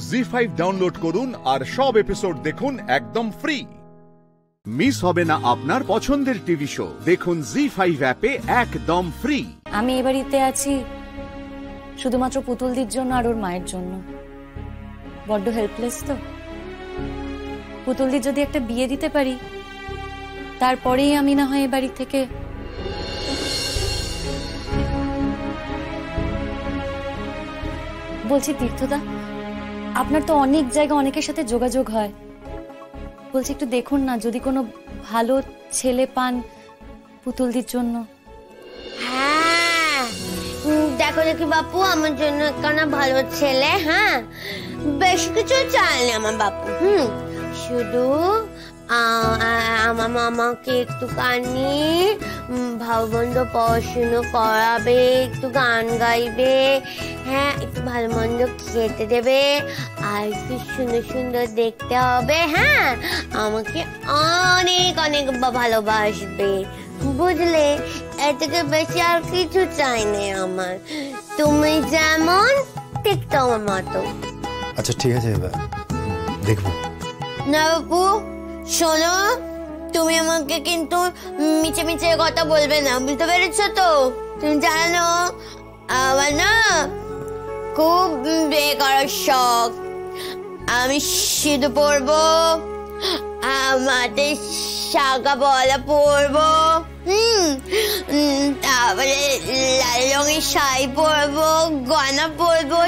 জি5 ডাউনলোড করুন আর সব এপিসোড দেখুন একদম ফ্রি। মিস হবে না আপনার পছন্দের টিভি শো, দেখুন জি5 অ্যাপে একদম ফ্রি। আমি এ বাড়িতে আছি শুধুমাত্র পুতুলদির জন্য আর ওর মায়ের জন্য। বড্ড হেল্পলেস তো। পুতুলদির যদি একটা বিয়ে দিতে পারি, তারপরেই আমি না হয় এ বাড়ি থেকে বলছি তীর্থদা, আপনার তো অনেক জায়গা অনেকের সাথে যোগাযোগ হয়, বলছি একটু দেখুন না যদি কোনো ভালো ছেলে পান পুতুলদির জন্য। হ্যাঁ দেখো দেখি বাপু, আমার জন্য একখানা ভালো ছেলে। হ্যাঁ বেশ কিছু চাইলে আমার বাপু, শুধু আমার মামাকে একটুখানি ভালো মন্দ পড়াশুনো করাবে, একটু গান গাইবে, হ্যাঁ একটু ভালো মন্দ খেতে দেবে, আর একটু সুন্দর সুন্দর দেখতে হবে। হ্যাঁ আমাকে অনেক অনেক ভালোবাসবে, বুঝলে? এর থেকে বেশি আর কিছু চাই না আমার। তুমি যেমন ঠিক তোমার মতো। আচ্ছা ঠিক আছে, দেখবো। না বাপু শোনো, তুমি আমাকে কিন্তু মিছে মিছে কথা বলবে না, বুঝতে পেরেছো তো? তুমি জানো আমার না খুব বিয়ে করার শখ। আমি সিঁদুর পরবো, আমাদের শাখা বলা পরবো, তারপরে লাল রঙের শাড়ি পরবো, গয়না পরবো,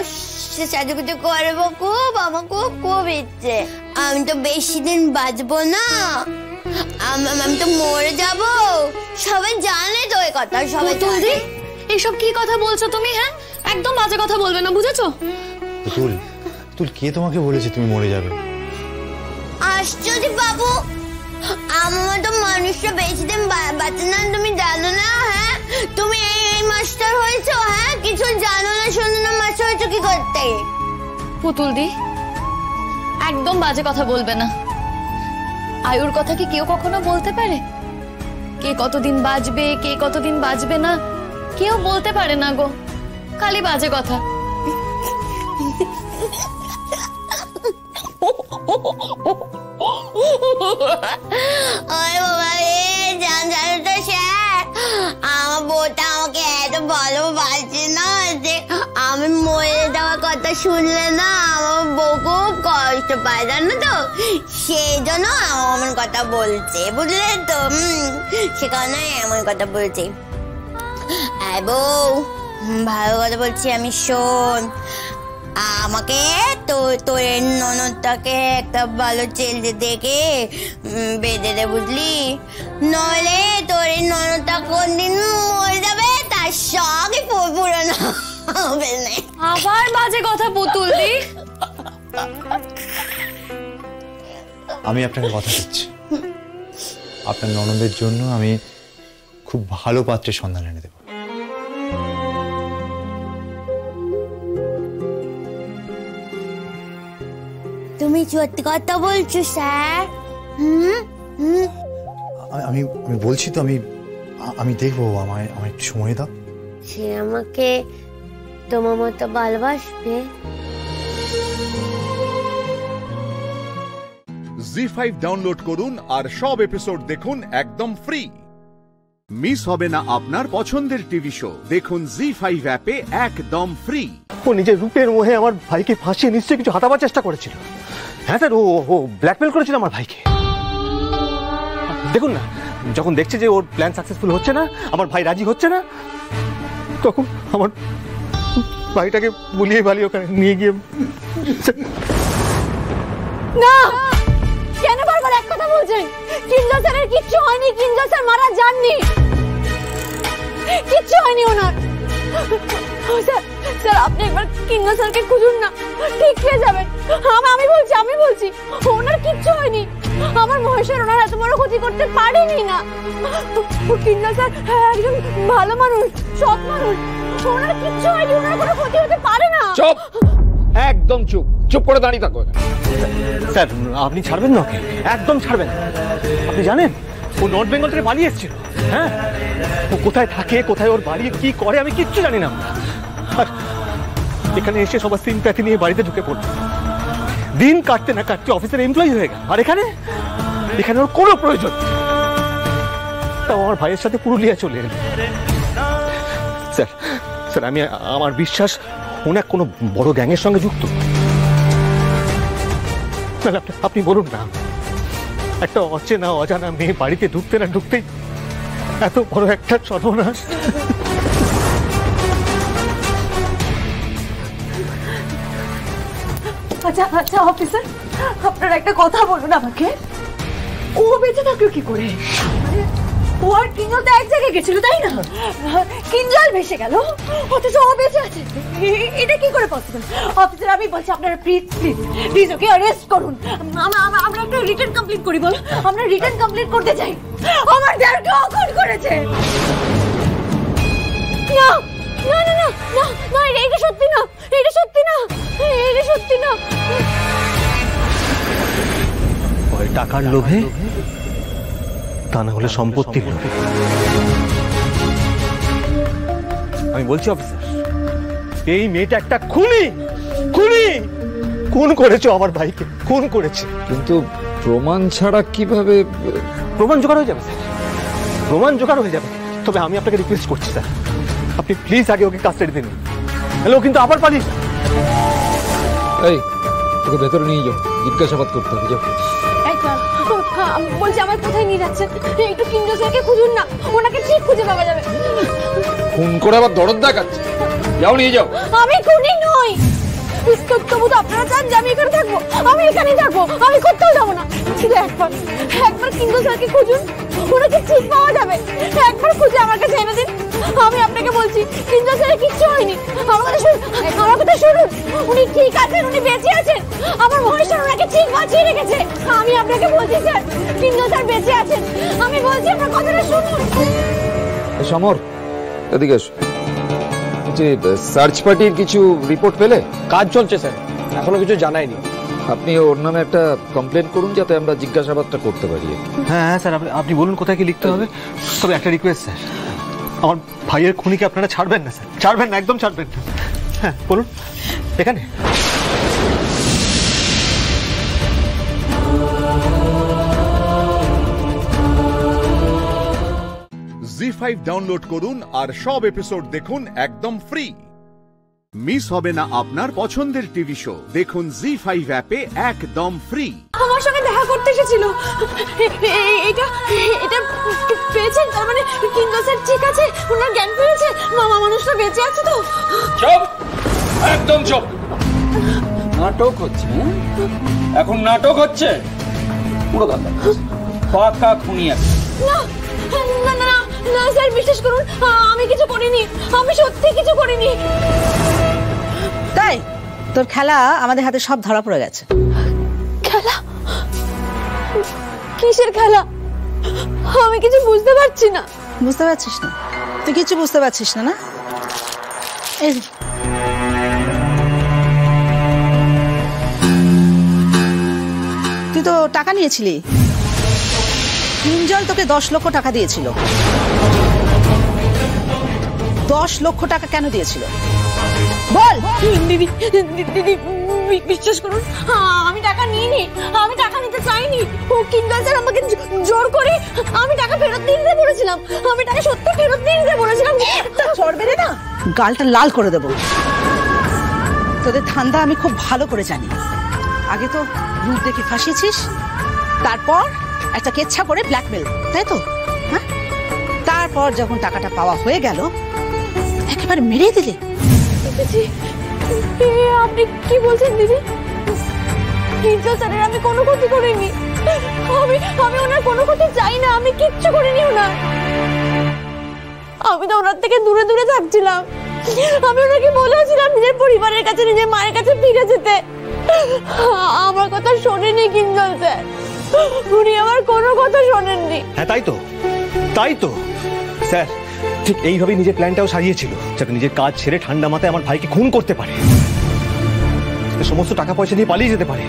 সাজুগুজু করবো। খুব আমার খুব খুব ইচ্ছে। আমি তো বেশি দিন বাঁচবো না, আমি তো মরে যাব। সবাই জানে তো এই কথা, সবাই জানে। এইসব কি কথা বলছো তুমি? হ্যাঁ একদম বাজে কথা বলবে না, বুঝেছো? তুই কে তোমাকে বলেছে তুমি মরে যাবে? আশ্চর্য বাবু, আমার তো মানুষটা বেশি দিন বাঁচে না, তুমি জানো না? হ্যাঁ তুমি এই মাস্টার হয়েছো? হ্যাঁ কিছু জানো না শোনো না, মাস্টার হয়েছো কি করতে? পুতুলদি একদম বাজে কথা বলবে না। আয়ুর কথা কি কেউ কখনো বলতে পারে? কে কতদিন বাঁচবে, কে কতদিন বাঁচবে না কেউ বলতে পারে না গো, খালি বাজে কথা। আমার বউটা আমাকে এত ভালোবাসে না যে আমি মরে যাওয়ার কথা শুনলে না আমার বউ খুব কষ্ট পায়, জানো তো? সেই জন্য এমন কথা বলছে, বুঝলে তো? সে কারণে এমন কথা বলছে। বউ ভালো কথা বলছি আমি, শোন। আমাকে তোর ননদটাকে একটা ভালো ছেলে দেখে বেঁধে দে, বুঝলি? নইলে তোর ননদটা কোনদিন মরে যাবে, তার সঙ্গে পুরনো হবে না। আবার বাজে কথা পুতুলদি। আমি আপনাকে কথা দিচ্ছি, আপনার ননদের জন্য আমি খুব ভালো পাত্রের সন্ধান এনে দেব। তুমি সত্যি কথা বলছো স্যার? আমি বলছি তো, আমি দেখবো, আমায় একটু সময় দাও। সে আমাকে তোমার মতো ভালোবাসবে? জি5 ডাউনলোড করুন আর সব এপিসোড দেখুন একদম ফ্রি। মিস হবে না আপনার পছন্দের টিভি শো, দেখুন জি5 অ্যাপে একদম ফ্রি। ও নিজের রূপের মোহে আমার ভাইকে ফাঁসিয়ে নিশ্চয়ই কিছু হাতাবার চেষ্টা করেছিল। হ্যাঁ স্যার, ও ব্ল্যাকমেল করেছিল আমার ভাইকে। দেখুন না, যখন দেখছে যে ওর প্ল্যান সাকসেসফুল হচ্ছে না, আমার ভাই রাজি হচ্ছে না, তখন আমার ভাইটাকে বুলিয়ে বালিয়ে ওখানে নিয়ে গিয়ে। না, কেন বারবার এক কথা বলছেন? কিঞ্জল স্যারের কিচ্ছু হয়নি, কিঞ্জল স্যার মারা যাননি, কিচ্ছু হয়নি ওনার। স্যার আপনি একবার কিঞ্জল স্যারকে খুঁজুন না, ঠিক পেয়ে যাবেন। আমি বলছি ওনার কিচ্ছু হয়নি। আমার মহেশ্বর ওনার এত বড় ক্ষতি করতে পারেনি না। কিঞ্জল স্যার একজন ভালো মানুষ, সৎ মানুষ, ওনার কিচ্ছু হয়নি, ওনার কোনো ক্ষতি হতে পারে না। চুপ, একদম চুপ, চুপ করে দাঁড়িয়ে থাকো। স্যার আপনি ছাড়বেন না ওকে, একদম ছাড়বেন। আপনি জানেন ও নর্থ বেঙ্গল থেকে পালিয়ে এসেছিল। হ্যাঁ, ও কোথায় থাকে, কোথায় ওর বাড়ি, কি করে আমি কিচ্ছু জানি না। আর এখানে এসে সবার সিম্প্যাথি নিয়ে বাড়িতে ঢুকে পড়ল। দিন কাটতে না কাটতে অফিসের এমপ্লয়ি হয়ে গেল। আর এখানে এখানে ওর কোনো প্রয়োজন, তাও আমার ভাইয়ের সাথে পুরুলিয়া চলে এলো। স্যার স্যার আমি আমার বিশ্বাস উনি কোনো বড় গ্যাংয়ের সঙ্গে যুক্ত। আপনি বলুন না, একটা অচেনা অজানা মেয়ে বাড়িতে ঢুকতে না ঢুকতেই এত বড় একটা সর্বনাশ। আচ্ছা আচ্ছা অফিসার, আপনারা একটা কথা বলুন আমাকে, ও বেঁচে থাকলো কি করে? ও আর কিঞ্জল তো এক জায়গায় গেছিল, তাই না? কিঞ্জল ভেসে গেল, অথচ ও বেঁচে আছে। এটা কি করে পসিবল? অফিসার আমি বলছি আপনারা please please please okay arrest করুন। আমরা একটা রিটার্ন কমপ্লিট করি। বলো, আমরা রিটার্ন কমপ্লিট করতে চাই। আমার দেরকে অকুট করেছে। না না না না না না, এটা সত্যি না, এটা সত্যি না, এটা সত্যি না। ওই টাকার লোভে, তা না হলে সম্পত্তির লোভে। আমি বলছি অফিসার, এই মেয়েটা একটা খুনি। খুনি, খুন করেছে আমার ভাইকে, খুন করেছে। কিন্তু প্রমাণ ছাড়া কিভাবে? প্রমাণ জোগাড় হয়ে যাবে স্যার, প্রমাণ জোগাড় হয়ে যাবে। তবে আমি আপনাকে রিকোয়েস্ট করছি স্যার, আপনি প্লিজ আগে ওকে কাস্টাডি দিন। হ্যালো, কিন্তু আবার পালিয়ে। এই ওকে ভেতরে নিয়ে যাও, জিজ্ঞাসাবাদ করতে হবে। যাও। বলছি আমার কোথায় নিয়ে যাচ্ছেন? একটু কিঞ্জল স্যারকে খুঁজুন না, ওনাকে ঠিক খুঁজে পাওয়া যাবে। খুন করে আবার দরদ দেখাচ্ছে। যাও, নিয়ে যাও। আমি খুনি নই। তবু তো আপনারা চান যে আমি এখানে থাকবো, আমি এখানেই থাকবো, আমি কোথাও যাবো না। শুধু একবার কিঞ্জল স্যারকে খুঁজুন, ওনাকে ঠিক পাওয়া যাবে। একবার খুঁজে আমার কাছে এনে দিন। আমি আপনাকে বলছি কিঞ্জল স্যারের কিচ্ছু হয়নি। আমার কথা শুনুন, উনি ঠিক আছেন, উনি বেঁচে আছেন। আমার মহেশ্বর ওনাকে ঠিক বাঁচিয়ে রেখেছে। আমি আপনাকে বলছি স্যার, কিঞ্জল স্যার বেঁচে আছেন। আমি বলছি আপনার কথাটা শুনুন। সমর, এদিকে এসো। যে সার্চ পার্টির কিছু রিপোর্ট পেলে? কাজ চলছে স্যার, এখনো কিছু জানায়নি। আপনি ওর নামে একটা কমপ্লেন করুন, যাতে আমরা জিজ্ঞাসাবাদটা করতে পারি। হ্যাঁ হ্যাঁ স্যার, আপনি বলুন কোথায় কি লিখতে হবে। তবে একটা রিকোয়েস্ট স্যার, আমার ভাইয়ের খুনিকে আপনারা ছাড়বেন না স্যার, ছাড়বেন না, একদম ছাড়বেন না। হ্যাঁ বলুন। এখানে জি5 ডাউনলোড করুন আর সব এপিসোড দেখুন একদম ফ্রি। মিস হবে না আপনার পছন্দের টিভি শো। দেখুন জি5 অ্যাপে একদম ফ্রি। আমার সঙ্গে দেখা করতে এসেছিল। এটা এটা পেয়েছেন? তার মানে কিঞ্জল স্যার ঠিক আছে, ওনার জ্ঞান ফিরেছে, মামা মানুষটা বেঁচে আছে তো? চুপ, একদম চুপ। নাটক হচ্ছে, এখন নাটক হচ্ছে। পুরো কথা পাকা খুনি আছে। না না না না স্যার, বিশ্বাস করুন, আমি কিছু করিনি, আমি সত্যি কিছু করিনি। তাই তোর খেলা আমাদের হাতে সব ধরা পড়ে গেছে। খেলা? কিসের খেলা? আমি কিছু বুঝতে পারছি না। বুঝতে পারছিস না? তুই কিছু বুঝতে পারছিস না? না, এই তুই তো টাকা নিয়েছিলি। কিঞ্জল তোকে 10 লক্ষ টাকা দিয়েছিল। 10 লক্ষ টাকা কেন দিয়েছিল বল? দিদি দিদি বিশ্বাস করুন, আমি টাকা নিইনি, আমি টাকা নিতে চাইনি। ও কিঞ্জল স্যার আমাকে জোর করে আমি টাকা ফেরত দিয়ে দিতে বলেছিলাম। আমি টাকা সত্যি ফেরত দিয়ে দিতে বলেছিলাম। চড়বে না, গালটা লাল করে দেবো। তোদের ধান্দা আমি খুব ভালো করে জানি। আগে তো রূপ দেখে ফাঁসিয়েছিস, তারপর একটা কেচ্ছা করে ব্ল্যাকমেল, তাই তো? হ্যাঁ, তারপর যখন টাকাটা পাওয়া হয়ে গেল একেবারে মেরে দিলে। আপনি কি বলছেন দিদি? কিঞ্জল স্যারের আমি কোনো ক্ষতি করিনি। আমি ওনার কোনো ক্ষতি চাই না, আমি কিচ্ছু করিনি ওনার। আমি তো ওনার থেকে দূরে দূরে থাকছিলাম। আমি ওনাকে বলেছিলাম নিজের পরিবারের কাছে, নিজের মায়ের কাছে ফিরে যেতে। আমার কথা শোনেনি কিঞ্জল স্যার, উনি আমার কোনো কথা শোনেননি। হ্যাঁ তাই তো, তাই তো স্যার, ঠিক এইভাবেই নিজের প্ল্যানটাও সাজিয়েছিল, যাতে নিজের কাজ ছেড়ে ঠান্ডা মাথায় আমার ভাইকে খুন করতে পারে, সমস্ত টাকা পয়সা নিয়ে পালিয়ে যেতে পারে।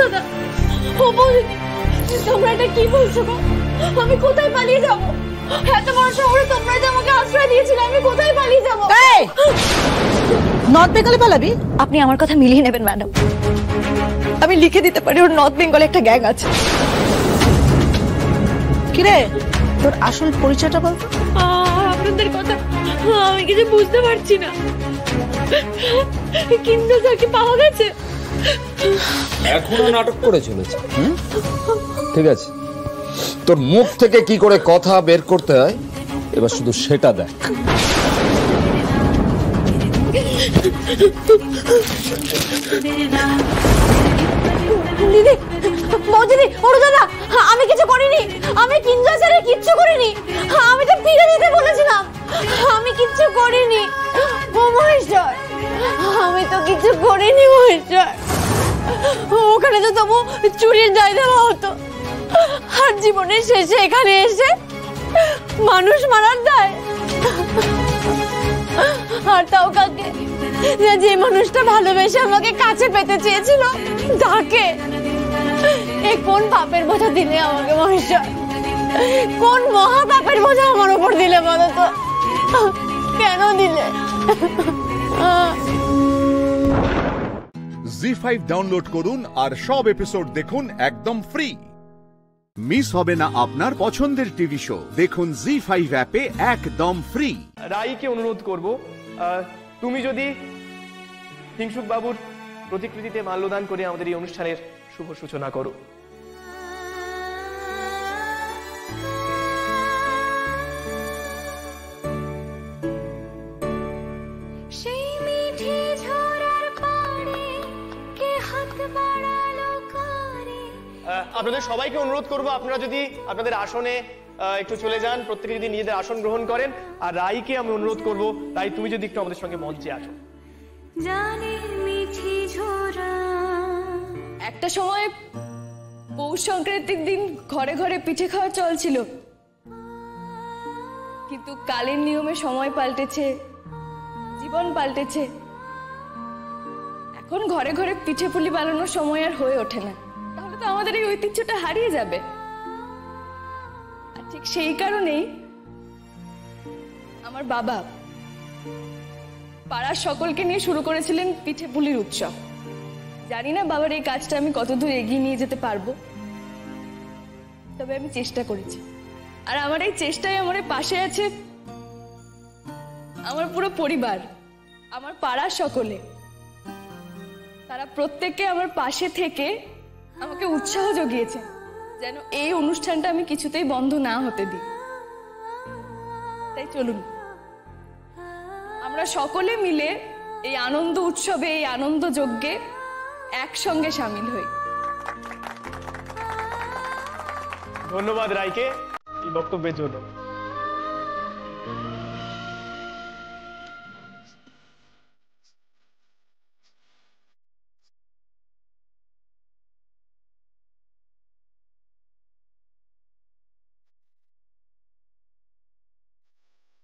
দাদা, তোমরা এটা কি বলছো? আমি কোথায় পালিয়ে যাব? এত বড় শহরে তোমরা যে আমাকে আশ্রয় দিয়েছিলে, আমি কোথায় পালিয়ে যাব? নর্থ বেঙ্গলে পালাবি? আপনি আমার কথা মিলিয়ে নেবেন ম্যাডাম। আমি লিখে দিতে পারি ওর নর্থ বেঙ্গলে একটা গ্যাং আছে। কিরে তোর আসল পরিচয়টা বল। আপনাদের কথা আমি কিছু বুঝতে পারছি না। কিন্তু তাকে পাওয়া গেছে। এখনো নাটক করে চলেছে। ঠিক আছে, তোর মুখ থেকে কি করে কথা বের করতে হয় এবার শুধু সেটা দেখ। দিদি, বৌদিদি, ওরদাদা, আমি কিছু করিনি। আমি কিঞ্জয় স্যারের কিচ্ছু করিনি। আমি তো ফিরে দিতে বলেছিলাম। আমি কিচ্ছু করিনি। ও মহেশ্বর, আমি তো কিছু করিনি মহেশ্বর। ওখানে তো তবু চুরির দায় দেওয়া হতো, আর জীবনের শেষে এখানে এসে মানুষ মারার দায়। আর তাও কাকে? যে মানুষটা ভালোবেসে আমাকে কাছে পেতে চেয়েছিল তাকে। এ কোন পাপের বোঝা দিলে আমাকে মহেশ্বর? কোন মহা পাপের বোঝা আমার উপর দিলে বলো তো? কেন দিলে? জি5 ডাউনলোড করুন আর সব এপিসোড দেখুন একদম ফ্রি। মিস হবে না আপনার পছন্দের টিভি শো। দেখুন জি5 অ্যাপে একদম ফ্রি। রাইকে অনুরোধ করব, তুমি যদি হিংসুক বাবুর প্রতিকৃতিতে মাল্যদান করে আমাদের এই অনুষ্ঠানের শুভ সূচনা করো। আপনাদের সবাইকে অনুরোধ করব, আপনারা যদি আপনাদের আসনে একটু চলে যান, প্রত্যেকে যদি নিজেদের আসন গ্রহণ করেন। আর রাইকে আমি অনুরোধ করব, রাই তুমি যদি একটু আমাদের সঙ্গে মঞ্চে আসো। একটা সময় পৌষ সংক্রান্তির দিন ঘরে ঘরে পিঠে খাওয়া চলছিল, কিন্তু কালের নিয়মে সময় পাল্টেছে, জীবন পাল্টেছে। এখন ঘরে ঘরে পিঠে পুলি বানানোর সময় আর হয়ে ওঠে না। তাহলে তো আমাদের এই ঐতিহ্যটা হারিয়ে যাবে। আর ঠিক সেই কারণেই আমার বাবা পাড়ার সকলকে নিয়ে শুরু করেছিলেন পিঠে পুলির উৎসব। জানি না বাবার এই কাজটা আমি কতদূর এগিয়ে নিয়ে যেতে পারবো, তবে আমি চেষ্টা করেছি। আর আমার এই চেষ্টায় আমার পাশে আছে আমার পুরো পরিবার, আমার পাড়ার সকলে। তারা প্রত্যেককে আমার পাশে থেকে আমাকে উৎসাহ জুগিয়েছে যেন এই অনুষ্ঠানটা আমি কিছুতেই বন্ধ না হতে দিই। তাই চলুন আমরা সকলে মিলে এই আনন্দ উৎসবে, এই আনন্দ যজ্ঞে একসঙ্গে সামিল হই। ধন্যবাদ রাইকে এই বক্তব্যের জন্য।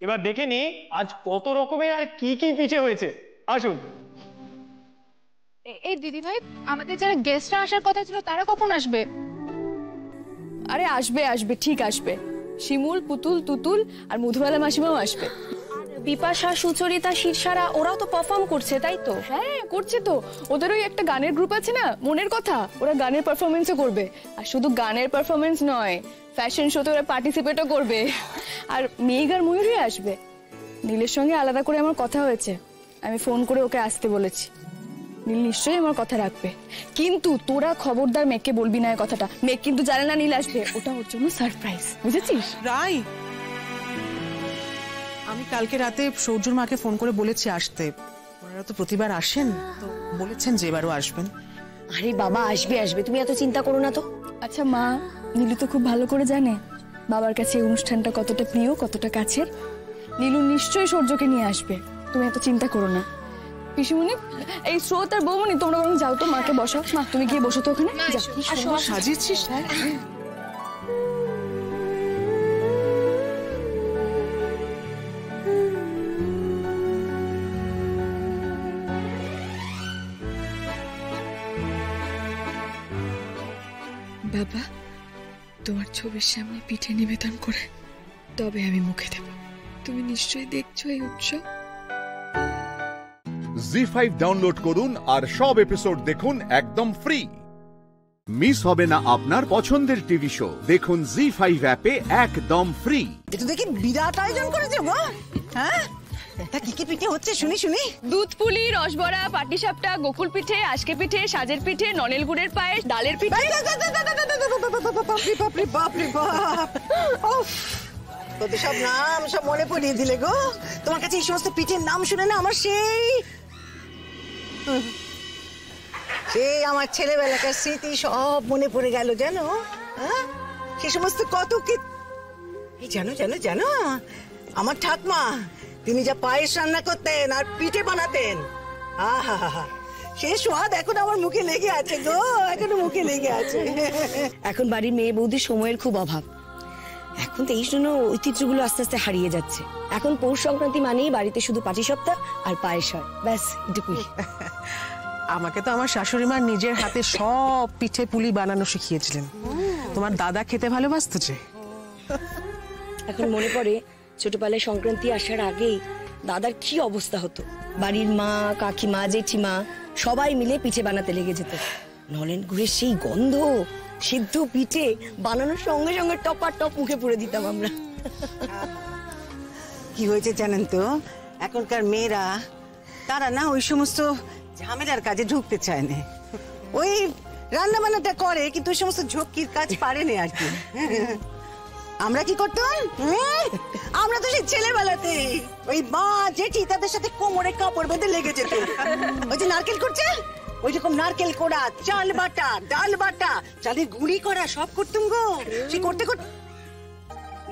এবার দেখে নি আজ কত রকমের আর কি কি পিঠে হয়েছে। আসুন। এই দিদি ভাই, আমাদের যারা গেস্টরা আসার কথা ছিল তারা কখন আসবে? আরে আসবে আসবে, ঠিক আসবে। শিমুল, পুতুল, তুতুল আর মধুবালা মাসিমাও আসবে। বিপাশা, সুচরিতা, শীর্ষারা ওরাও তো পারফর্ম করছে, তাই তো? হ্যাঁ করছে তো। ওদের ওই একটা গানের গ্রুপ আছে না, মনের কথা, ওরা গানের পারফরমেন্সও করবে। আর শুধু গানের পারফরমেন্স নয়, ফ্যাশন শোতে ওরা পার্টিসিপেটও করবে। আর মেঘ আর ময়ূরী আসবে। নীলের সঙ্গে আলাদা করে আমার কথা হয়েছে, আমি ফোন করে ওকে আসতে বলেছি। নীল নিশ্চয়ই আমার কথা রাখবে, কিন্তু তোরা খবরদার মেঘকে বলবি না এই কথাটা। মেঘ কিন্তু জানে না নীল আসবে, ওটা ওর জন্য সারপ্রাইজ, বুঝেছিস? রাই, আমি কালকে রাতে সৌর্যর মাকে ফোন করে বলেছি আসতে। ওনারা তো প্রতিবার আসেন, তো বলেছেন যে এবারও আসবেন। আরে বাবা, আসবে আসবে, তুমি এত চিন্তা করো না তো। আচ্ছা মা, নীলু তো খুব ভালো করে জানে বাবার কাছে এই অনুষ্ঠানটা কতটা প্রিয়, কতটা কাছের। নীলু নিশ্চয়ই সৌর্যকে নিয়ে আসবে, তুমি এত চিন্তা করো না। পিসিমণি, এই স্রোত আর বৌমণি তোমরা বরং যাও তো, মাকে বসাও। মা তুমি গিয়ে বসো তো ওখানে। সাজিয়েছিস? বাবা, তোমার ছবির সামনে পিঠে নিবেদন করে তবে আমি মুখে দেব। তুমি নিশ্চয়ই দেখছো এই উৎসব। জি5 ডাউনলোড করুন আর সব এপিসোড দেখুন একদম ফ্রি। মিস হবে না আপনার পছন্দের টিভি শো। দেখুন জি5 অ্যাপে একদম ফ্রি। এটা দেখি বিরাট আয়োজন করেছে মা। হ্যাঁ, তা কি কি পিঠে হচ্ছে শুনি শুনি। দুধ পুলি, রসবড়া, পাটিসাপটা, গোকুল পিঠে, আজকে পিঠে, সাজের পিঠে, ননেল গুড়ের পায়েস, ডালের পিঠে। বাপরে বাপরে বাপ, তোদের সব নাম সব মনে পড়িয়ে দিলে গো। তোমার কাছে এই সমস্ত পিঠের নাম শুনে না আমার সেই আমার ছেলেবেলাকার স্মৃতি সব মনে পড়ে গেল জানো। হ্যাঁ, সে সমস্ত কত কি জানো জানো জানো আমার ঠাকমা তিনি যা পায়েস রান্না করতেন আর পিঠে বানাতেন, আহা সে স্বাদ এখন আমার মুখে লেগে আছে গো, এখনো মুখে লেগে আছে। এখন বাড়ির মেয়ে বৌদির সময়ের খুব অভাব। এখন তো এই জন্য ঐতিহ্যগুলো আস্তে আস্তে হারিয়ে যাচ্ছে। এখন পৌষ সংক্রান্তি মানেই বাড়িতে শুধু পাটিসাপটা আর পায়েস হয়, ব্যাস এটুকুই। আমাকে তো আমার শাশুড়ি মা নিজের হাতে সব পিঠে পুলি বানানো শিখিয়েছিলেন। তোমার দাদা খেতে ভালোবাসতো যে। এখন মনে পড়ে ছোটবেলায় সংক্রান্তি আসার আগেই দাদার কি অবস্থা হতো। বাড়ির মা, কাকিমা, জেঠিমা সবাই মিলে পিঠে বানাতে লেগে যেত। নলেন গুড়ের সেই গন্ধ, সিদ্ধ পিঠে বানানোর সঙ্গে সঙ্গে টপার টপ মুখে পুড়ে দিতাম আমরা। কি হয়েছে জানেন তো, এখনকার মেয়েরা তারা না ওই সমস্ত ঝামেলার কাজে ঢুকতে চায় না। ওই রান্না বান্নাটা করে কিন্তু ওই সমস্ত ঝক্কির কাজ পারে না আর কি। আমরা কি করতাম, আমরা তো সেই ছেলেবেলাতে ওই মা জেঠি তাদের সাথে কোমরে কাপড় বেঁধে লেগে যেত। ওই যে নারকেল করছে ওই রকম নারকেল কোড়া, চাল বাটা, ডাল বাটা, চালের গুঁড়ি করা সব করতুম গো। সে করতে করতে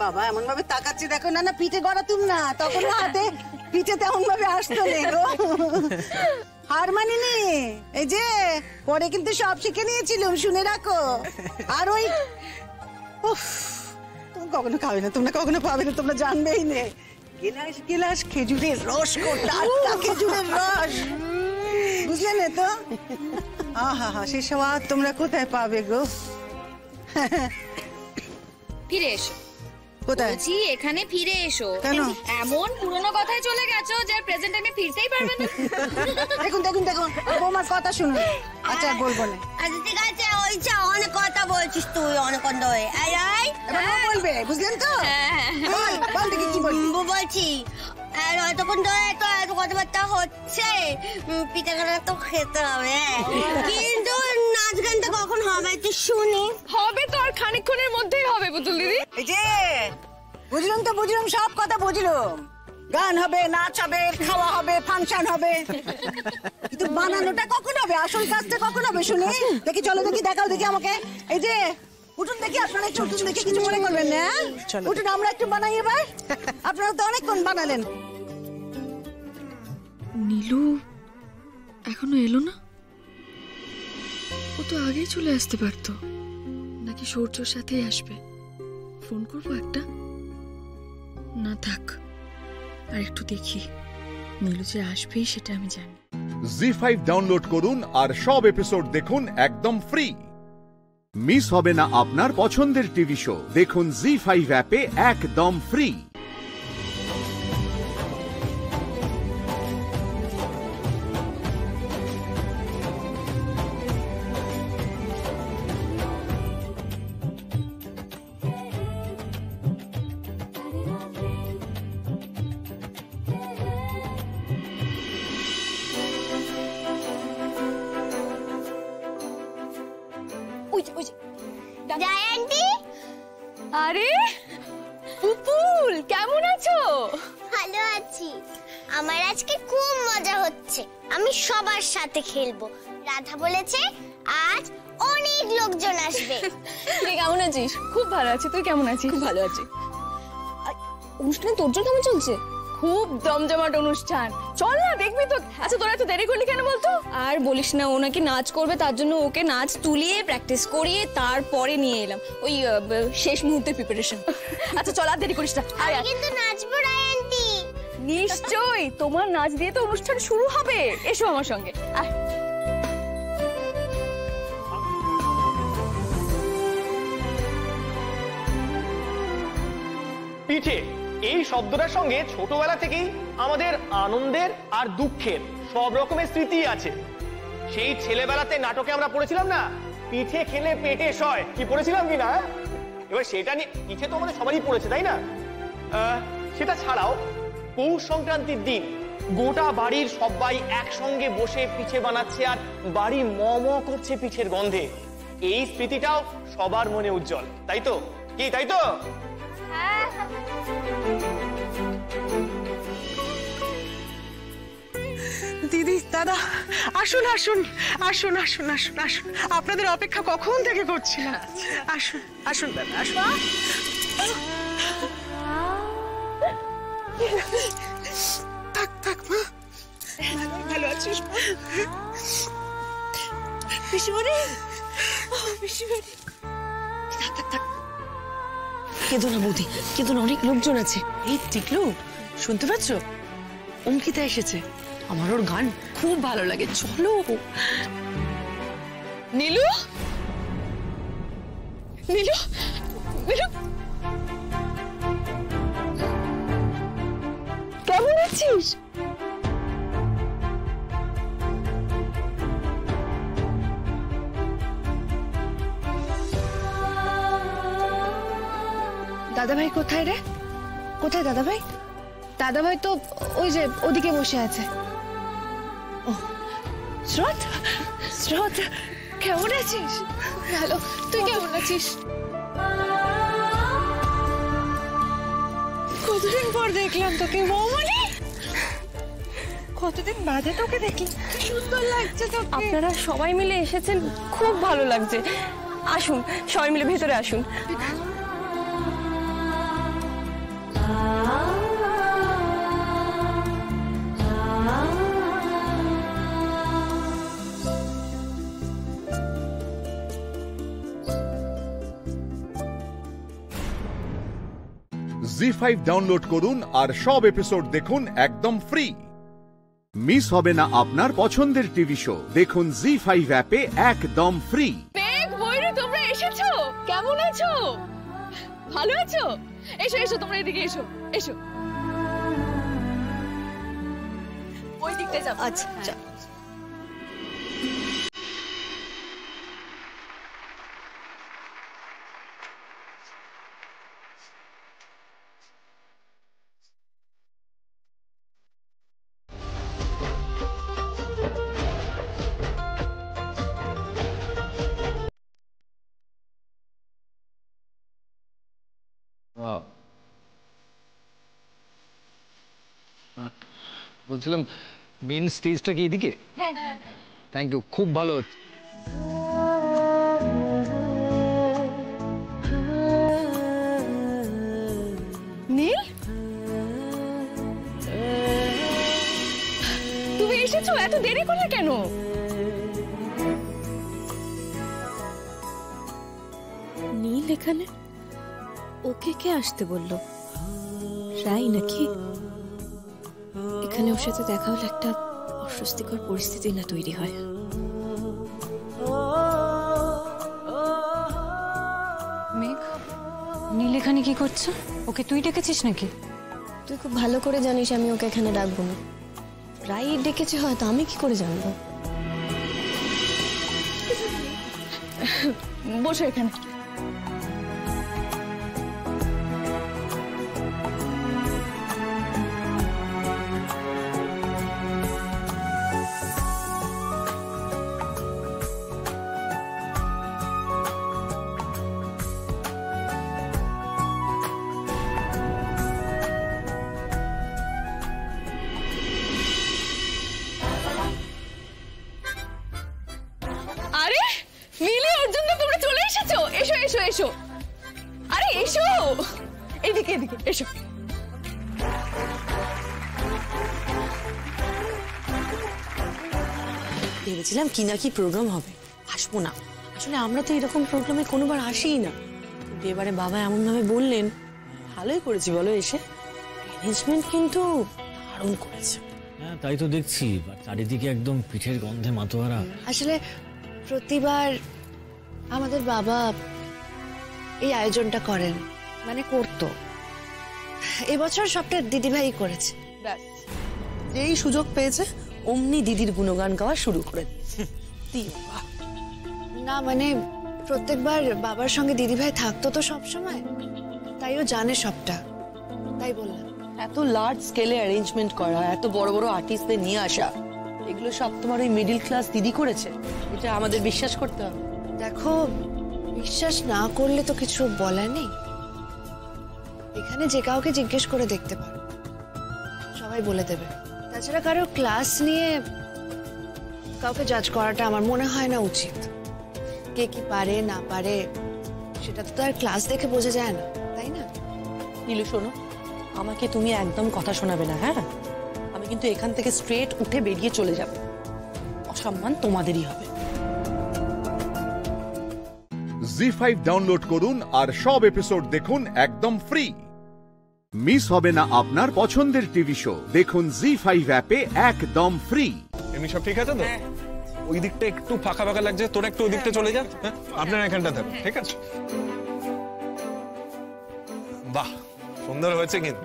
বাবা এমন ভাবে তাকাচ্ছে দেখো, না না পিঠে গড়াতুম না, তখন হাতে পিঠে তেমন ভাবে আসতো না গো। হার মানিনি, এই যে পরে কিন্তু সব শিখে নিয়েছিলাম, শুনে রাখো। আর ওই তুমি কখনো খাবে না, তোমরা কখনো পাবে না, তোমরা জানবেই না। গিলাস গিলাস খেজুরের রস, টাটকা খেজুরের রস, বুঝলে না তো? আহা হা, সে স্বাদ তোমরা কোথায় পাবে গো? ফিরে এসো। কোথায়? বলছি এখানে ফিরে এসো। কেন? এমন পুরনো কথায় চলে গেছো যে প্রেজেন্ট টাইমে ফিরতেই পারবে না। দেখুন দেখুন দেখুন, বৌমার কথা শুনুন। আচ্ছা বলবো না। আচ্ছা ঠিক আছে, ওই অনেক কথা বলছিস তুই অনেকক্ষণ ধরে। বলবে, বুঝলেন তো? বল দেখি কি বলবি। বলছি এতক্ষণ ধরে তো এত কথাবার্তা হচ্ছে, পিঠাখানা তো খেতে হবে, কিন্তু নাচ গানটা কখন হবে একটু শুনি। হবে তো আর খানিকক্ষণের মধ্যেই হবে পুতুল দিদি। এই যে বুঝলাম তো, বুঝলাম সব কথা বুঝলাম। গান হবে, নাচ হবে, খাওয়া হবে, ফাংশন হবে, কিন্তু বানানোটা কখন হবে, আসল কাজটা কখন হবে শুনি। দেখি চলো দেখি, দেখাও দেখি আমাকে। এই যে উঠুন দেখি, আপনারা একটু উঠুন দেখি, কিছু মনে করবেন না। উঠুন, আমরা একটু বানাই এবার। আপনারা তো অনেকক্ষণ বানালেন। নীলু এখনো এলো না? ও তো আগেই চলে আসতে পারতো, নাকি সূর্যর সাথেই আসবে? ফোন করবো একটা। না থাক, আর একটু দেখি। নীলু যে আসবেই সেটা আমি জানি। জি5 ডাউনলোড করুন আর সব এপিসোড দেখুন একদম ফ্রি। মিস হবে না আপনার পছন্দের টিভি শো। দেখুন জি5 অ্যাপে একদম ফ্রি। আরে পুতুল, কেমন আছো? ভালো আছি। আমার আজকে খুব মজা হচ্ছে, আমি সবার সাথে খেলবো। রাধা বলেছে আজ অনেক লোকজন আসবে। তুই কেমন আছিস? খুব ভালো আছি। তুই কেমন আছিস? খুব ভালো আছি। অনুষ্ঠানে তোর জন্য কেমন চলছে? খুব জমজমাট অনুষ্ঠান। চল না, দেখবি তো। আচ্ছা তোরা এত দেরি করলি কেন বলতো? আর বলিস না, ও নাকি নাচ করবে, তার জন্য ওকে নাচ তুলিয়ে প্র্যাকটিস করিয়ে তারপরে নিয়ে এলাম। ওই শেষ মুহূর্তে প্রিপারেশন। আচ্ছা চল, আর দেরি করিস না। আমি কিন্তু নাচবো না আন্টি। নিশ্চয়ই, তোমার নাচ দিয়ে তো অনুষ্ঠান শুরু হবে। এসো আমার সঙ্গে। আয়। পিঠে এই শব্দটার সঙ্গে ছোটবেলা থেকেই আমাদের আনন্দের আর দুঃখের সব রকমের স্মৃতি আছে। সেই ছেলেবেলাতে নাটকে আমরা পড়েছিলাম না, পিঠে খেলে পেটে সয়, কি পড়েছিলাম কিনা? এবার সেটা নিয়ে পিঠে তো আমাদের সবারই পড়েছে, তাই না? সেটা ছাড়াও পৌষ সংক্রান্তির দিন গোটা বাড়ির সবাই একসঙ্গে বসে পিঠে বানাচ্ছে আর বাড়ি ম ম করছে পিঠের গন্ধে। এই স্মৃতিটাও সবার মনে উজ্জ্বল, তাই তো? কি তাই তো? দিদি, দাদা, আসুন আসুন আসুন আসুন আসুন আসুন, আপনাদের অপেক্ষা কখন থেকে করছিলাম। আসুন আসুন দাদা, আসুন। থাক থাক মা, ভালো আছিস? পিসিমণি, পিসিমণি, থাক থাক থাক, কেঁদো না বৌদি, কেঁদো না, অনেক লোকজন আছে। এই টিকলু, শুনতে পাচ্ছ? অঙ্কিতা এসেছে, আমার ওর গান খুব ভালো লাগে, চলো। নীলু, নীলু, নীলু, কেমন আছিস? দাদাভাই কোথায় রে? কোথায় দাদাভাই? দাদাভাই তো ওই যে ওদিকে বসে আছে। স্রোত, স্রোত, কেমন আছিস? ভালো, তুই কেমন আছিস? কতদিন পর দেখলাম তোকে বৌমণি, কতদিন বাদে তোকে দেখি, কি সুন্দর লাগছে তোকে। আপনারা সবাই মিলে এসেছেন, খুব ভালো লাগছে। আসুন সবাই মিলে ভেতরে আসুন। জি5 ডাউনলোড করুন আর সব এপিসোড দেখুন একদম ফ্রি। মিস হবে না আপনার পছন্দের টিভি শো, দেখুন জি5 অ্যাপে একদম ফ্রি। মেঘ, বৈরু, তোমরা এসেছো? কেমন আছো? ভালো আছো? এসো এসো, তোমরা এদিকে এসো, এসো। ওই দিকটা যাও। আচ্ছা। বলছিলাম মেন স্টেজটা কি এদিকে? থ্যাংক ইউ, খুব ভালো হচ্ছে। নীল, তুমি এসেছো? এত দেরি করলে কেন? নীল এখানে? ওকে কে আসতে বললো? রাই নাকি? এখানে ওর সাথে দেখা হলে একটা অস্বস্তিকর পরিস্থিতি না তৈরি হয়। মেঘ, নীল এখানে কি করছে? ওকে তুই ডেকেছিস নাকি? তুই খুব ভালো করে জানিস আমি ওকে এখানে ডাকবো না। রাই ডেকেছে হয়তো, আমি কি করে জানবো? বসে এখানে। আরে মিলি, অর্জুন, তোমরা চলে এসেছো? এসো এসো এসো, আরে এসো, এদিকে এদিকে এসো। ভেবেছিলাম কি না কি প্রোগ্রাম হবে, আসবো না। আসলে আমরা তো এরকম প্রোগ্রামে কোনোবার আসিই না, কিন্তু এবারে বাবা এমন ভাবে বললেন, ভালোই করেছি বলো এসে। ম্যানেজমেন্ট কিন্তু দারুণ করেছে। হ্যাঁ তাই তো দেখছি, চারিদিকে একদম পিঠের গন্ধে মাতোয়ারা। আসলে প্রতিবার আমাদের বাবা এই আয়োজনটা করেন, মানে করতো, এবছর সবটা দিদিভাই করেছে। যেই সুযোগ পেয়েছে অমনি দিদির গুণগান গাওয়া শুরু করে না, মানে প্রত্যেকবার বাবার সঙ্গে দিদিভাই থাকতো তো সব সময়, তাই ও জানে সবটা, তাই বললাম। এত লার্জ স্কেলে অ্যারেঞ্জমেন্ট করা, এত বড় বড় আর্টিস্টদের নিয়ে আসা, এগুলো সব তোমার ওই মিডল ক্লাস দিদি করেছে, এটা আমাদের বিশ্বাস করতে হবে। দেখো, বিশ্বাস না করলে তো কিছু বলার নেই। এখানে যে কাউকে জিজ্ঞেস করে দেখতে পারো, সবাই বলে দেবে। তাছাড়া কারো ক্লাস নিয়ে কাউকে জাজ করাটা আমার মনে হয় না উচিত। কে কি পারে না পারে সেটা তো তার ক্লাস দেখে বোঝা যায় না, তাই না? নীলু শোনো, আমাকে তুমি একদম কথা শোনাবে না, হ্যাঁ? আমি কিন্তু এখান থেকে স্ট্রেট উঠে বেরিয়ে চলে যাব। অসম্মান তোমাদেরই হবে। জি5 ডাউনলোড করুন আর সব এপিসোড দেখুন একদম ফ্রি। মিস হবে না আপনার পছন্দের টিভি শো, দেখুন জি5 অ্যাপে একদম ফ্রি। এমনি সব ঠিক আছে তো? ওই দিকটা একটু ফাঁকা ফাঁকা লাগছে, তোরা একটু ওই দিকটা চলে যা। আপনার এখানটা থাকো, ঠিক আছে? বাহ, সুন্দর হয়েছে কিন্তু।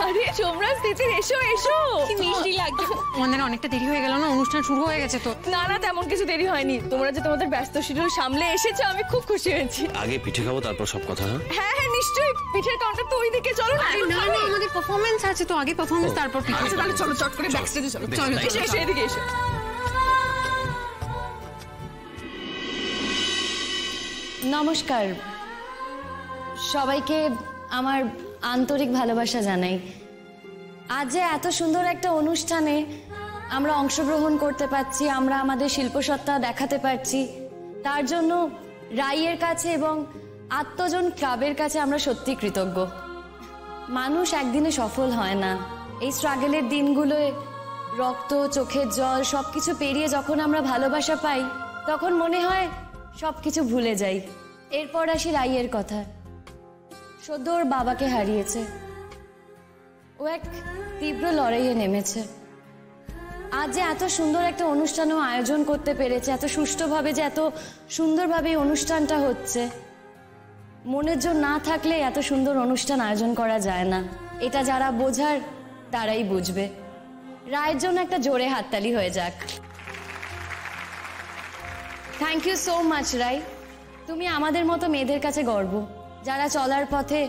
আরে সোমরাজ দিদি, এসো এসো। কি মিষ্টি লাগছে। আমাদের অনেকটা দেরি হয়ে গেল না, অনুষ্ঠান শুরু হয়ে গেছে তো। না না, তেমন কিছু দেরি হয়নি। তোমরা যে তোমাদের ব্যস্ত শিডিউল সামলে এসেছো, আমি খুব খুশি হয়েছি। আগে পিঠে খাবো, তারপর সব কথা। হ্যাঁ হ্যাঁ নিশ্চয়ই, পিঠের কাউন্টার তো ওইদিকে, চলো না। না না, আমাদের পারফরম্যান্স আছে তো, আগে পারফরম্যান্স তারপর পিঠে। আচ্ছা তাহলে চলো, চট করে ব্যাক স্টেজে চলো। চলো এসো এসো, এদিকে এসো। নমস্কার সবাইকে, আমার আন্তরিক ভালোবাসা জানাই। আজ যে এত সুন্দর একটা অনুষ্ঠানে আমরা অংশগ্রহণ করতে পারছি, আমরা আমাদের শিল্পসত্তা দেখাতে পারছি, তার জন্য রাইয়ের কাছে এবং আত্মজন ক্লাবের কাছে আমরা সত্যি কৃতজ্ঞ। মানুষ একদিনে সফল হয় না। এই স্ট্রাগলের দিনগুলোয় রক্ত, চোখের জল সবকিছু পেরিয়ে যখন আমরা ভালোবাসা পাই, তখন মনে হয় সবকিছু ভুলে যাই। এরপর আসি রাইয়ের কথা। সদ্য ওর বাবাকে হারিয়েছে। ও এক তীব্র লড়াইয়ে নেমেছে। আজ যে এত সুন্দর একটা অনুষ্ঠানও আয়োজন করতে পেরেছে, এত সুষ্ঠুভাবে, যে এত সুন্দরভাবে এই অনুষ্ঠানটা হচ্ছে, মনের জোর না থাকলে এত সুন্দর অনুষ্ঠান আয়োজন করা যায় না। এটা যারা বোঝার তারাই বুঝবে। রায়ের জন্য একটা জোরে হাততালি হয়ে যাক। থ্যাংক ইউ সো মাচ রাই। তুমি আমাদের মতো মেয়েদের কাছে গর্ব। যারা চলার পথে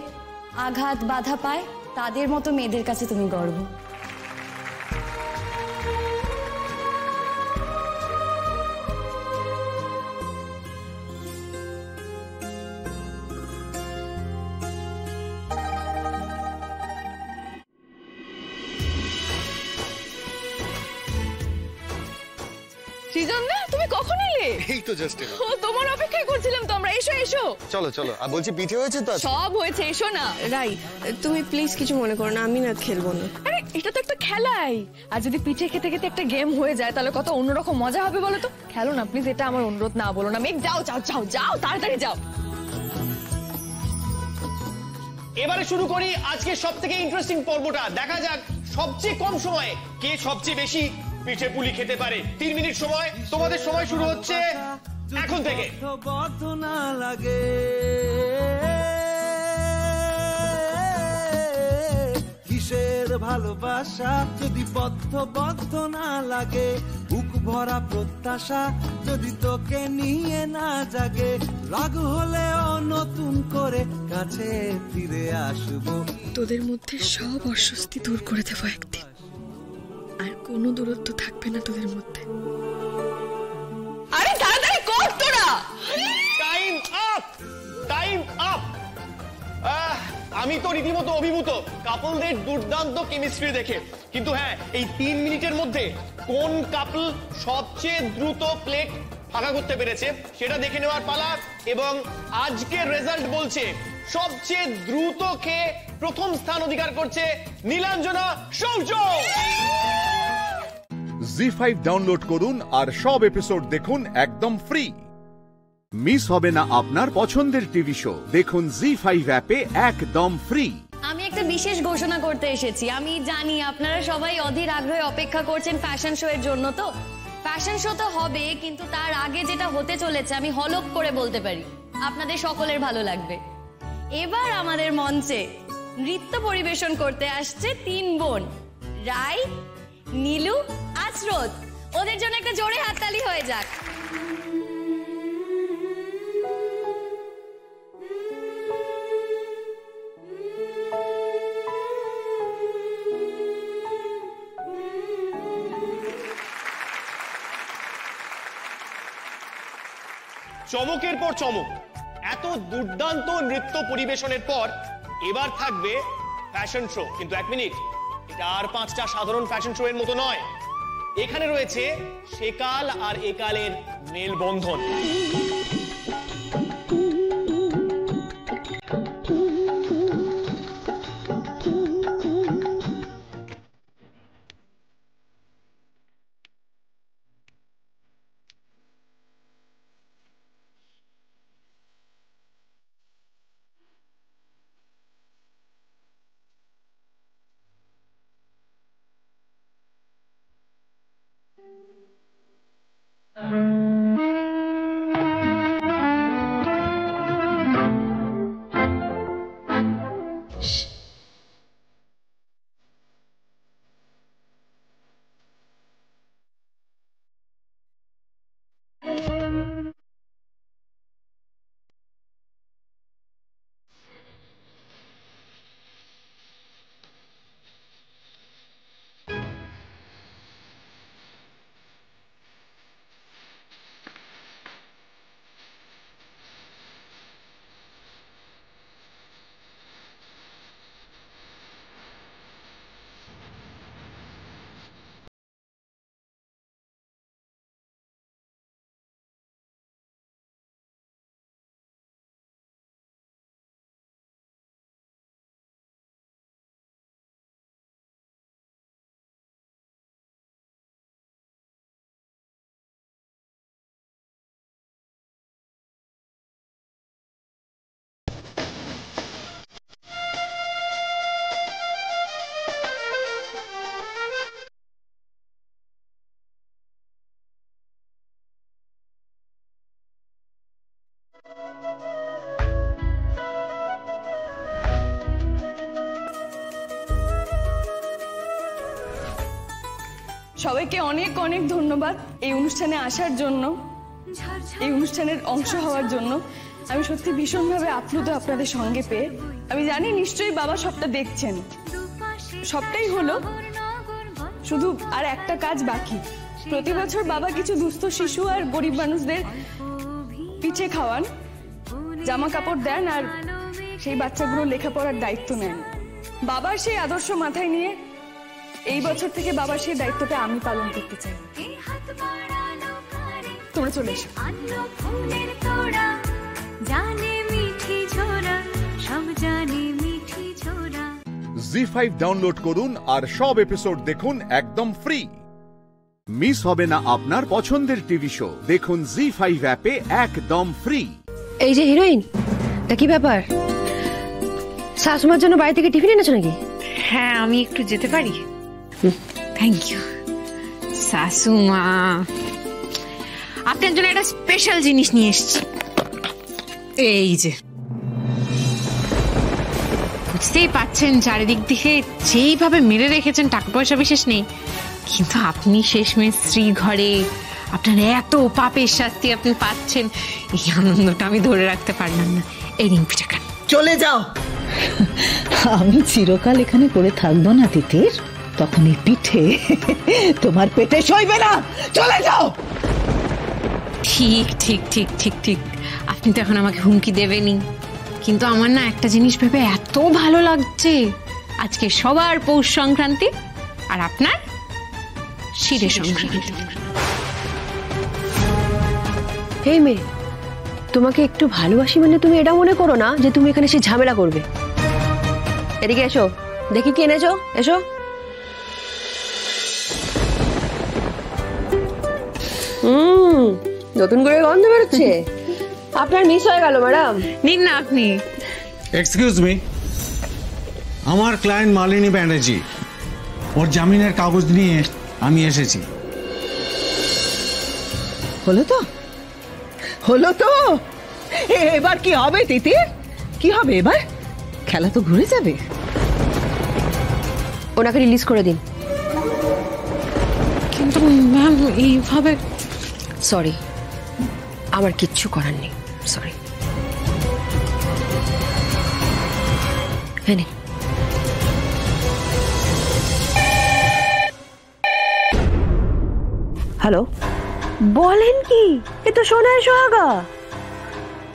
আঘাত বাধা পায়, তাদের মতো মেয়েদের কাছে তুমি গর্ব। সৃজন দা, তুমি কখন এলে? এই তো জাস্ট এলাম। ও, তোমার অপেক্ষাই করছিলাম তো আমরা। এসো এসো। চলো চলো। আর বলছি পিঠে হয়েছে তো? সব হয়েছে, এসো না। রাই, তুমি প্লিজ কিছু মনে করো না, আমি না খেলবো না। আরে এটা তো একটা খেলাই, আর যদি পিঠে খেতে খেতে একটা গেম হয়ে যায় তাহলে কত অন্যরকম মজা হবে বলো তো। খেলো না প্লিজ, এটা আমার অনুরোধ, না বলো না। মেঘ যাও যাও যাও যাও, তাড়াতাড়ি যাও। এবারে শুরু করি আজকে সবথেকে ইন্টারেস্টিং পর্বটা। দেখা যাক সবচেয়ে কম সময়ে কে সবচেয়ে বেশি পিঠে পুলি খেতে পারে। 3 মিনিট সময়, তোমাদের সময় শুরু হচ্ছে এখন থেকে। না লাগে কিসের ভালোবাসা যদি বদ্ধ না লাগে, বুক ভরা প্রত্যাশা যদি তোকে নিয়ে না জাগে, রাগ হলেও নতুন করে কাছে ফিরে আসবো। তোদের মধ্যে সব অস্বস্তি দূর করে দেবো একদিন, আর কোনো দূরত্ব থাকবে না তোদের মধ্যে। আরে তাড়াতাড়ি কর তোরা। Time up, time up. আমি তো রীতিমতো অভিভূত কাপলদের দুর্দান্ত কেমিস্ট্রি দেখে। কিন্তু হ্যাঁ, এই 3 মিনিটের মধ্যে কোন কাপল সবচেয়ে দ্রুত প্লেট ফাঁকা করতে পেরেছে সেটা দেখে নেওয়ার পালা। এবং আজকের রেজাল্ট বলছে সবচেয়ে দ্রুত খেয়ে প্রথম স্থান অধিকার করছে নীলাঞ্জনা শৌর্য। জি5 ডাউনলোড করুন আর সব এপিসোড দেখুন একদম ফ্রি। মিস হবে না আপনার পছন্দের টিভি শো, দেখুন জি5 অ্যাপে একদম ফ্রি। আমি একটা বিশেষ ঘোষণা করতে এসেছি। আমি জানি আপনারা সবাই অধীর আগ্রহে অপেক্ষা করছেন ফ্যাশন শো এর জন্য। তো ফ্যাশন শো তো হবে, কিন্তু তার আগে যেটা হতে চলেছে আমি হলক করে বলতে পারি আপনাদের সকলের ভালো লাগবে। এবার আমাদের মঞ্চে নৃত্য পরিবেশন করতে আসছে 3 বোন, রাই, নীলু আর স্রোত। ওদের জন্য একটা জোরে হাততালি হয়ে যাক। চমকের পর চমক, এত দুর্দান্ত নৃত্য পরিবেশনের পর এবার থাকবে ফ্যাশন শো। কিন্তু 1 মিনিট, এটা আর 5টা সাধারণ ফ্যাশন শো এর মতো নয়। এখানে রয়েছে সেকাল আর একালের মেলবন্ধন। সবাইকে অনেক অনেক ধন্যবাদ এই অনুষ্ঠানে আসার জন্য, এই অনুষ্ঠানের অংশ হওয়ার জন্য। আমি সত্যি ভীষণভাবে আপ্লুত আপনাদের সঙ্গে পেয়ে। আমি জানি নিশ্চয়ই বাবা সবটা দেখছেন, সবটাই হলো, শুধু আর একটা কাজ বাকি। প্রতি বছর বাবা কিছু দুস্থ শিশু আর গরিব মানুষদের পিঠে খাওয়ান, জামা কাপড় দেন আর সেই বাচ্চাগুলোর লেখাপড়ার দায়িত্ব নেন। বাবার সেই আদর্শ মাথায় নিয়ে এই বছর থেকে বাবার সেই দায়িত্বটা আমি পালন করতে চাই। তোমরা চলে এসো। জি5 ডাউনলোড করুন আর সব এপিসোড দেখুন একদম ফ্রি। মিস হবে না আপনার পছন্দের টিভি শো, দেখুন জি5 অ্যাপে একদম ফ্রি। এই যে হিরোইন, তা কি ব্যাপার? শাশুমার জন্য বাড়ি থেকে টিফিন এনেছো নাকি? হ্যাঁ, আমি একটু যেতে পারি? থ্যাংক ইউ শাশুমা, আপনার জন্য একটা স্পেশাল জিনিস নিয়ে এসেছি। এই যে, বুঝতেই পাচ্ছেন চারিদিক থেকে যেইভাবে মেরে রেখেছেন, টাকা পয়সা বিশেষ নেই, কিন্তু আপনি শেষমেশ স্ত্রী ঘরে, আপনার এত পাপের শাস্তি আপনি পাচ্ছেন, এই আনন্দটা আমি ধরে রাখতে পারলাম না। এই নিন পিঠা খান। চলে যাও, আমি চিরকাল এখানে পড়ে থাকবো না তিতির, তখন এই পিঠে তোমার পেটে সইবে না। চলে যাও। ঠিক ঠিক ঠিক ঠিক ঠিক, আপনি তো এখন আমাকে হুমকি দেবেনই, কিন্তু আমার না একটা জিনিস ভেবে এত ভালো লাগছে, আজকে সবার পৌষ সংক্রান্তি আর আপনার শিরে সংক্রান্তি। এই মেয়ে, তোমাকে একটু ভালোবাসি মানে তুমি এটা মনে করো না যে তুমি এখানে সে ঝামেলা করবে। এদিকে এসো, দেখি কি এনেছো, এসো। নতুন করে গন্ধ বেরোচ্ছে। আপনার মিস হয়ে গেল ম্যাডাম। নিন না আপনি। এক্সকিউজ মি, আমার ক্লায়েন্ট মালিনী ব্যানার্জি, ওর জামিনের কাগজ নিয়ে আমি এসেছি। হলো তো, হলো তো। এবার কি হবে তিতির, কি হবে এবার? খেলা তো ঘুরে যাবে। ওনাকে রিলিজ করে দিন। কিন্তু ম্যাম এইভাবে সরি, আমার কিচ্ছু করার নেই, সরি। হ্যাঁ, হ্যালো, বলেন কি? এ তো সোনায় সোহাগা,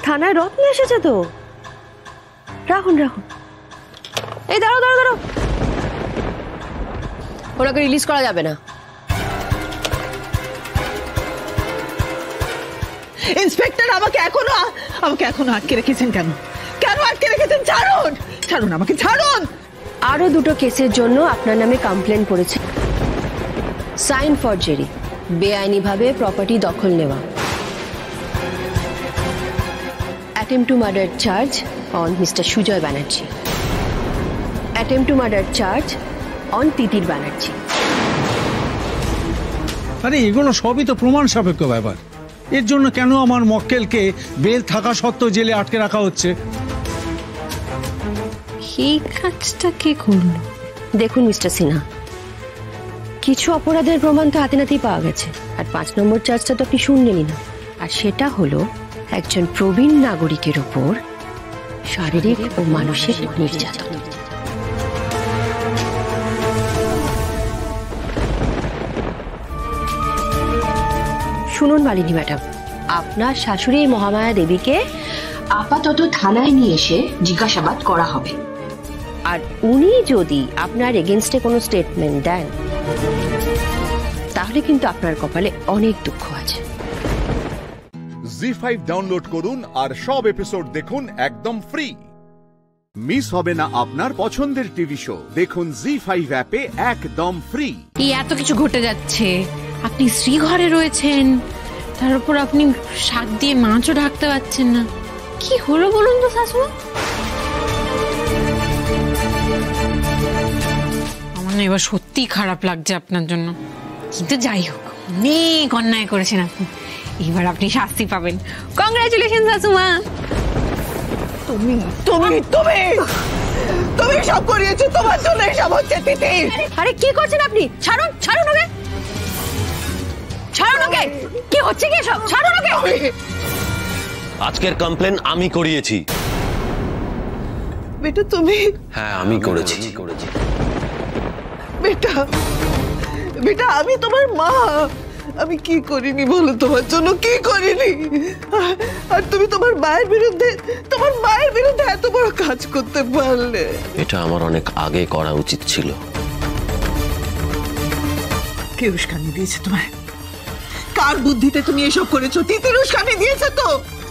থানায় রত্ন এসেছে তো। রাখুন রাখুন, এই দাঁড়াও দাঁড়াও দাঁড়াও, ওনাকে রিলিজ করা যাবে না। ইন্সপেক্টর আমাকে এখনো আটকে রেখেছেন কেন? কেন আটকে রেখেছেন? ছাড়ুন, ছাড়ুন আমাকে, ছাড়ুন। আরো দুটো কেসের জন্য আপনার নামে কমপ্লেন করেছে। সাইন ফরজারি, বেআইনিভাবে প্রপার্টি দখল নেওয়া, attempt to murder charge on mister Sujoy Banerjee, attempt to murder charge on Titir Banerjee. আরে এগুলো সবই তো প্রমাণ সাপেক্ষ ব্যাপার। এর জন্য কেন আমার মক্কেলকে বেল থাকা সত্ত্বেও জেলে আটকে রাখা হচ্ছে? এই কাজটা কে করলো? দেখুন মিস্টার সিনহা, কিছু অপরাধের প্রমাণ তো হাতে নাতেই পাওয়া গেছে, আর 5 নম্বর চার্জটা তো আপনি শুনলেনই না। আর সেটা হলো একজন প্রবীণ নাগরিকের উপর শারীরিক ও মানসিক নির্যাতন। শুনুন মালিনী ম্যাডাম, আপনার শাশুড়ি মহামায়া দেবীকে আপাতত থানায় নিয়ে এসে জিজ্ঞাসাবাদ করা হবে, আর উনি যদি আপনার এগেনস্টে কোনো স্টেটমেন্ট দেন তাহলে কিন্তু আপনার কপালে অনেক দুঃখ আছে। জি5 ডাউনলোড করুন আর সব এপিসোড দেখুন একদম ফ্রি। মিস হবে না আপনার পছন্দের টিভি শো, দেখুন জি5 অ্যাপে একদম ফ্রি। এই এত কিছু ঘটে যাচ্ছে, আপনি স্ত্রী ঘরে রয়েছেন, তার উপর আপনি শাক দিয়ে মাছও ঢাকতে পারছেন না। কি হলো বলুন তো শাশুড়ি? আমার না এবার সত্যি খারাপ লাগছে আপনার জন্য, কিন্তু যাই হোক, অনেক অন্যায় করেছেন আপনি, এবার আপনি শাস্তি পাবেন। কংগ্রাচুলেশন শাশুমা। তুমি তুমি তুমি তুমি সব করিয়েছো, তোমার জন্য সব হচ্ছে। তিতির, আরে কি করছেন আপনি? ছাড়ুন, ছাড়ুন ওকে, ছাড়ুন ওকে। কি হচ্ছে কি সব? ছাড়ুন ওকে। আজকের কমপ্লেন আমি করিয়েছি। বেটা তুমি? হ্যাঁ আমি করেছি। বেটা বেটা, আমি তোমার মা, আমি কি করিনি বলো তোমার জন্য? কি করিনি? আর তুমি তোমার মায়ের বিরুদ্ধে এত বড় কাজ করতে পারলে? এটা আমার অনেক আগে করা উচিত ছিল। কে উস্কানি দিয়েছে তোমায়? কার বুদ্ধিতে তুমি এসব করেছো? তিতির উস্কানি দিয়েছে তো।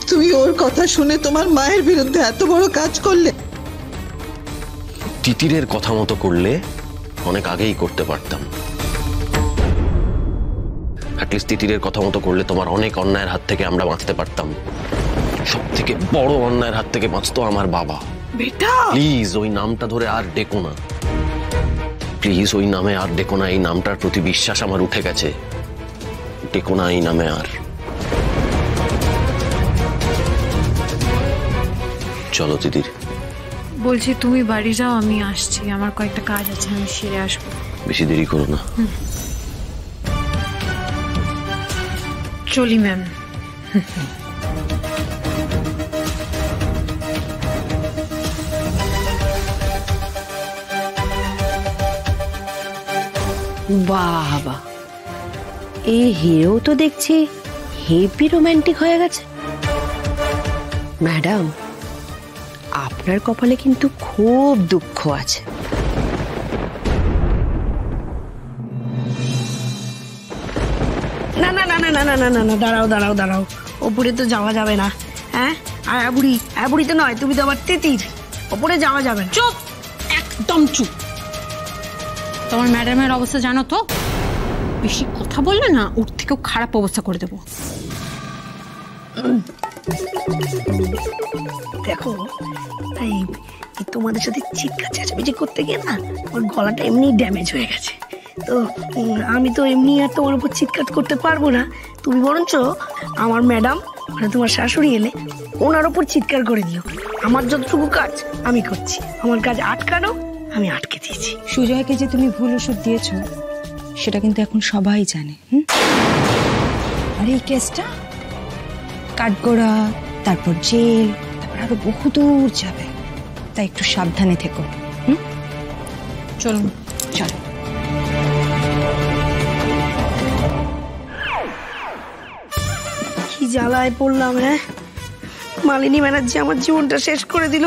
তুমি ওর কথা শুনে তোমার মায়ের বিরুদ্ধে এত বড় কাজ করলে। তিতিরের কথা মতো করলে অনেক আগেই করতে পারতাম। অ্যাটলিস্ট তিতিরের কথা মতো করলে তোমার অনেক অন্যায়ের হাত থেকে আমরা বাঁচতে পারতাম। সব থেকে বড় অন্যায়ের হাত থেকে বাঁচতো আমার বাবা। বেটা প্লিজ ওই নামটা ধরে আর ডেকো না, প্লিজ ওই নামে আর ডেকো না। এই নামটার প্রতি বিশ্বাস আমার উঠে গেছে, ডেকো না এই নামে আর। চলো তিতির। বলছি তুমি বাড়ি যাও, আমি আসছি, আমার কয়েকটা কাজ আছে, আমি সেরে আসবো। বেশি দেরি করো না। চলি ম্যাম। বাবা, এই হিরো তো দেখছি হেভি রোমান্টিক হয়ে গেছে। ম্যাডাম, আপনার কপালে কিন্তু খুব দুঃখ আছে। না না না না না না না না না, দাঁড়াও দাঁড়াও দাঁড়াও, ওপরে তো যাওয়া যাবে না। হ্যাঁ, আর বুড়ি তো নয়, তুমি তো আবার তিতির, ওপরে যাওয়া যাবে না। চুপ, একদম চুপ। তোমার ম্যাডামের অবস্থা জানো তো, বেশি কথা বললে না ওর থেকেও খারাপ অবস্থা করে দেবো। দেখো, এই তোমাদের সাথে চিৎকার চেঁচামেচি করতে গিয়ে না ওর গলাটা এমনি ড্যামেজ হয়ে গেছে, তো আমি তো এমনি আর তোমার উপর চিৎকার করতে পারবো না। তুমি বরঞ্চ আমার ম্যাডাম মানে তোমার শাশুড়ি এলে ওনার ওপর চিৎকার করে দিও। আমার যতটুকু কাজ আমি করছি, আমার কাজ আটকানো আমি আটকে দিয়েছি। সুজয়কে যে তুমি ভুল ওষুধ দিয়েছো সেটা কিন্তু এখন সবাই জানে। আর এই কেসটা কাঠগড়া, তারপর জেল, তারপর আরো বহুদূর যাবে, তাই একটু সাবধানে থেকো। চলুন, চলো। কি জ্বালায় পড়লাম রে! মালিনী ব্যানার্জি আমার জীবনটা শেষ করে দিল।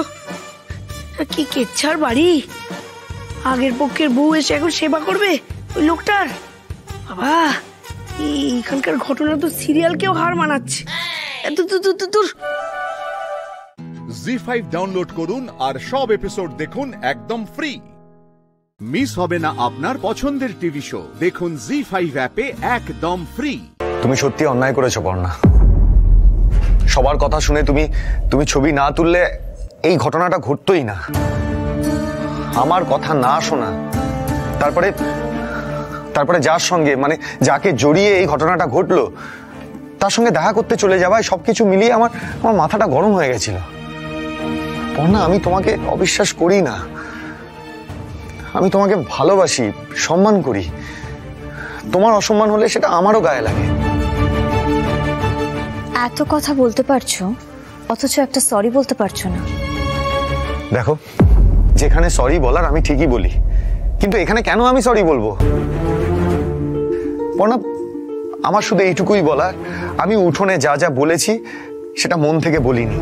কি কেচ্ছার বাড়ি! আগের পক্ষের বউ এসে এখন সেবা করবে ওই লোকটার। বাবা, এখানকার ঘটনা তো সিরিয়ালকেও হার মানাচ্ছে। জি5 ডাউনলোড করুন আর সব এপিসোড দেখুন একদম ফ্রি। মিস হবে না আপনার পছন্দের টিভি শো। দেখুন জি5 অ্যাপে একদম ফ্রি। তুমি সত্যি অন্যায় করেছো পর্ণা। সবার কথা শুনে তুমি ছবি না তুললে এই ঘটনাটা ঘটতোই না। আমার কথা না শোনা, তারপরে যার সঙ্গে মানে যাকে জড়িয়ে এই ঘটনাটা ঘটলো তার সঙ্গে দেখা করতে চলে যাওয়ায় সবকিছু মিলিয়ে আমার মাথাটা গরম হয়ে গেছিল। পর্ণা, আমি তোমাকে অবিশ্বাস করি না, আমি তোমাকে ভালোবাসি, সম্মান করি। তোমার অসম্মান হলে সেটা আমারও গায়ে লাগে। এত কথা বলতে পারছো অথচ একটা সরি বলতে পারছো না। দেখো, যেখানে সরি বলার আমি ঠিকই বলি, কিন্তু এখানে কেন আমি সরি বলবো? পর্ণা, আমার শুধু এইটুকুই বলার, আমি উঠোনে যা যা বলেছি সেটা মন থেকে বলিনি।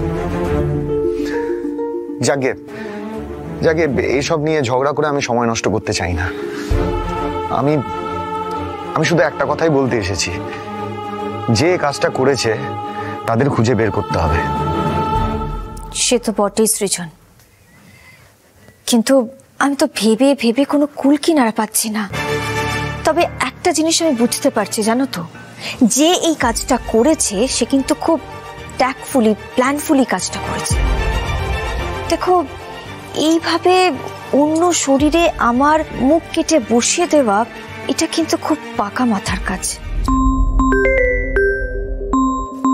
যাকে এইসব নিয়ে ঝগড়া করে আমি সময় নষ্ট করতে চাই না। আমি শুধু একটা কথাই বলতে এসেছি, যে কাজটা করেছে তাদের খুঁজে বের করতে হবে। সে তো বটেই সৃজন, কিন্তু আমি তো ভেবে ভেবে কোনো কুল কিনারা পাচ্ছি না। তবে একটা জিনিস আমি বুঝতে পারছি, জানো তো, যে এই কাজটা করেছে সে কিন্তু খুব ট্যাক্টফুলি, প্ল্যানফুলি কাজটা করেছে। দেখো, এইভাবে অন্য শরীরে আমার মুখ কেটে বসিয়ে দেওয়া, এটা কিন্তু খুব পাকা মাথার কাজ।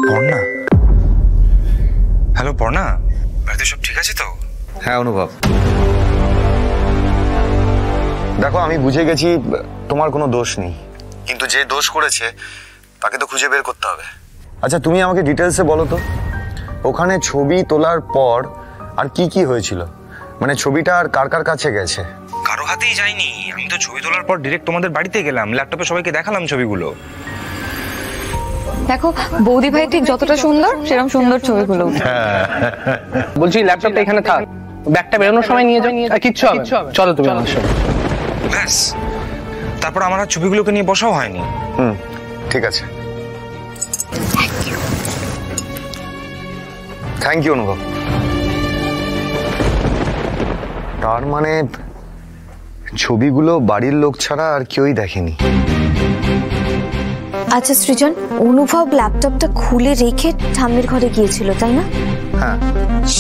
পর্ণা, হ্যালো পর্ণা, বাড়িতে সব ঠিক আছে তো? হ্যাঁ অনুভব, দেখো আমি বুঝে গেছি তোমার কোনো দোষ নেই, কিন্তু যে দোষ করেছে তাকে তো খুঁজে বের করতে হবে। আচ্ছা, তুমি আমাকে ডিটেলসে বলো তো, ওখানে ছবি তোলার পর আর কি কি হয়েছিল? মানে ছবিটা আর কার কার কাছে গেছে? কারো হাতেই যায়নি। আমি তো ছবি তোলার পর ডিরেক্ট তোমাদের বাড়িতে গেলাম, ল্যাপটপে সবাইকে দেখালাম ছবিগুলো। দেখো, বৌদি ভাই ঠিক যতটা সুন্দর সেরকম সুন্দর ছবিগুলো। বলছি ল্যাপটপটা এখানে থাক, ব্যাগটা বেরোনোর সময় নিয়ে যাও। কিচ্ছু হবে, চলো তুমি আমার সঙ্গে। ব্যাস, তারপর আমার আর ছবিগুলোকে নিয়ে বসাও হয়নি। ঠিক আছে, থ্যাংক ইউ অনুভব। তার মানে ছবিগুলো বাড়ির লোক ছাড়া আর কেউই দেখেনি। আচ্ছা সৃজন, অনুভব ল্যাপটপটা খুলে রেখে ঠাম্মির ঘরে গিয়েছিল, তাই না? হ্যাঁ।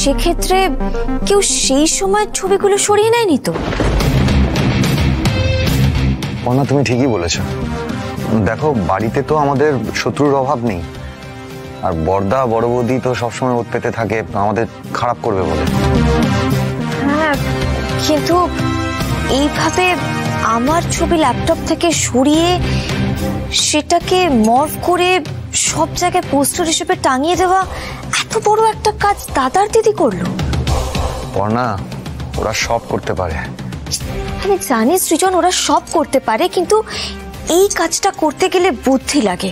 সেক্ষেত্রে কেউ সেই সময় ছবিগুলো সরিয়ে নেয়নি তো? পর্ণা, তুমি ঠিকই বলেছো। দেখো, বাড়িতে তো আমাদের শত্রুর অভাব নেই, আর বড়দা বড় বৌদি তো সবসময় ওত পেতে থাকে আমাদের খারাপ করবে বলে। হ্যাঁ, কিন্তু এইভাবে আমার ছবি ল্যাপটপ থেকে সরিয়ে সেটাকে মর্ফ করে সব জায়গায় পোস্টার হিসেবে টাঙিয়ে দেওয়া, এত বড় একটা কাজ দাদার দিদি করলো। পর্ণা, ওরা সব করতে পারে। আমি জানি সৃজন, ওরা সব করতে পারে, কিন্তু এই কাজটা করতে গেলে বুদ্ধি লাগে।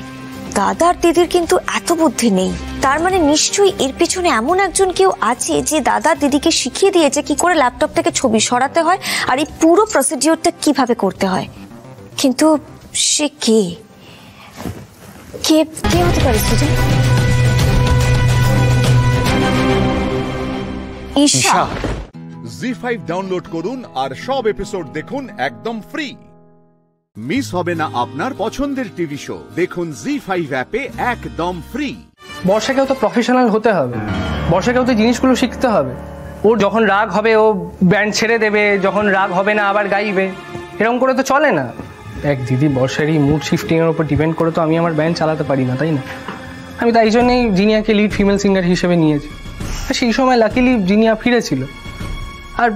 দাদার দিদির কিন্তু এত বুদ্ধি নেই। তার মানে নিশ্চয়ই এর পেছনে এমন একজন কেউ আছে যে দাদার দিদিকে শিখিয়ে দিয়েছে কি করে ল্যাপটপ থেকে ছবি সরাতে হয় আর এই পুরো প্রসিডিওরটা কিভাবে করতে হয়। কিন্তু সে কে কে কে হতে পারে সৃজন? ঈশা। জি5 ডাউনলোড করুন আর সব এপিসোড দেখুন একদম ফ্রি। মিস হবে না আপনার পছন্দের টিভি শো। দেখুন জি5 অ্যাপে একদম ফ্রি। বর্ষাকেও তো প্রফেশনাল হতে হবে, বর্ষাকেও তো জিনিসগুলো শিখতে হবে। ওর যখন রাগ হবে ও ব্যান্ড ছেড়ে দেবে, যখন রাগ হবে না আবার গাইবে, এরকম করে তো চলে না। এক দিদি বর্ষারই মুড শিফটিং এর উপর ডিপেন্ড করে তো আমি আমার ব্যান্ড চালাতে পারি না, তাই না? আমি তাই জন্যই জিনিয়াকে লিড ফিমেল সিঙ্গার হিসেবে নিয়েছি। সেই সময় লাকিলি জিনিয়া ফিরেছিল। আর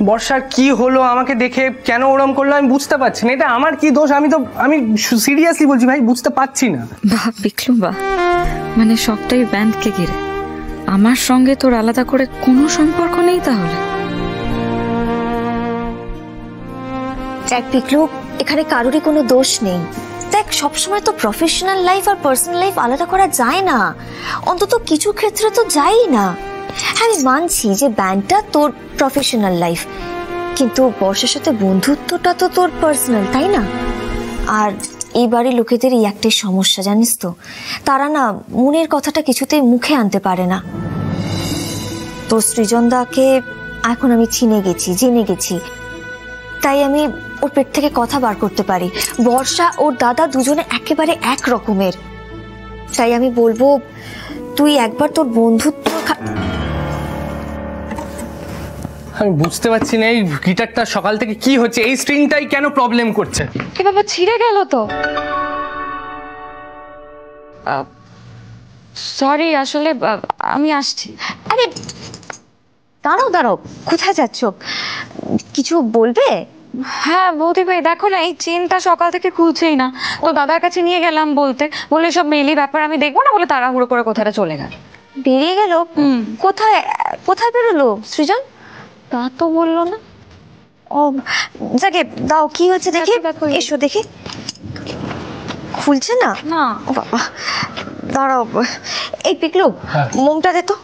বর্ষার কি হলো, আমাকে দেখে কেন ওরম করলো আমি বুঝতে পারছি না। এটা আমার কি দোষ? আমি সিরিয়াসলি বলছি ভাই, বুঝতে পারছি না। বাহ বিক্রম বাহ, মানে সবটাই ব্যান্ডকে ঘিরে। আমার সঙ্গে তোর আলাদা করে কোনো সম্পর্ক নেই তাহলে? দেখ পিকলু, এখানে কারোরই কোনো দোষ নেই। দেখ সবসময় তো প্রফেশনাল লাইফ আর পার্সোনাল লাইফ আলাদা করা যায় না, অন্তত কিছু ক্ষেত্রে তো যাই না। আমি মানছি যে ব্যান্ডটা তোর প্রফেশনাল লাইফ, কিন্তু বর্ষার সাথে বন্ধুত্বটা তো তোর পার্সোনাল, তাই না? আর এই বাড়ির লোকেদের এই একটাই সমস্যা জানিস তো, তারা না মনের কথাটা কিছুতেই মুখে আনতে পারে না। তোর সৃজনদাকে এখন আমি চিনে গেছি, জেনে গেছি, তাই আমি ওর পেট থেকে কথা বার করতে পারি। বর্ষা ওর দাদা দুজনে একেবারে এক রকমের, তাই আমি বলবো তুই একবার তোর বন্ধুত্ব। আমি বুঝতে পারছি না এই গিটারটা সকাল থেকে কি হচ্ছে, এই স্ট্রিংটাই কেন প্রবলেম করছে। এ বাবা ছিঁড়ে গেল তো। সরি, আসলে আমি আসছি। আরে দাঁড়াও দাঁড়াও, কোথায় যাচ্ছ? কিছু বলবে? হ্যাঁ বৌদি ভাই, দেখো না এই চেনটা সকাল থেকে খুলছেই না। তো দাদার কাছে নিয়ে গেলাম, বলে সব মেলি ব্যাপার আমি দেখবো না বলে তাড়াহুড়ো করে কোথাটা চলে গেল। বেরিয়ে গেল? কোথায় কোথায় বেরোলো সৃজন? তা তো বললো না। ও যাকে দাও, কি হচ্ছে দেখি, এসো দেখি। খুলছে না? না। ও বাবা, দাঁড়াও। এই পিকলু, মোমটা দে তো।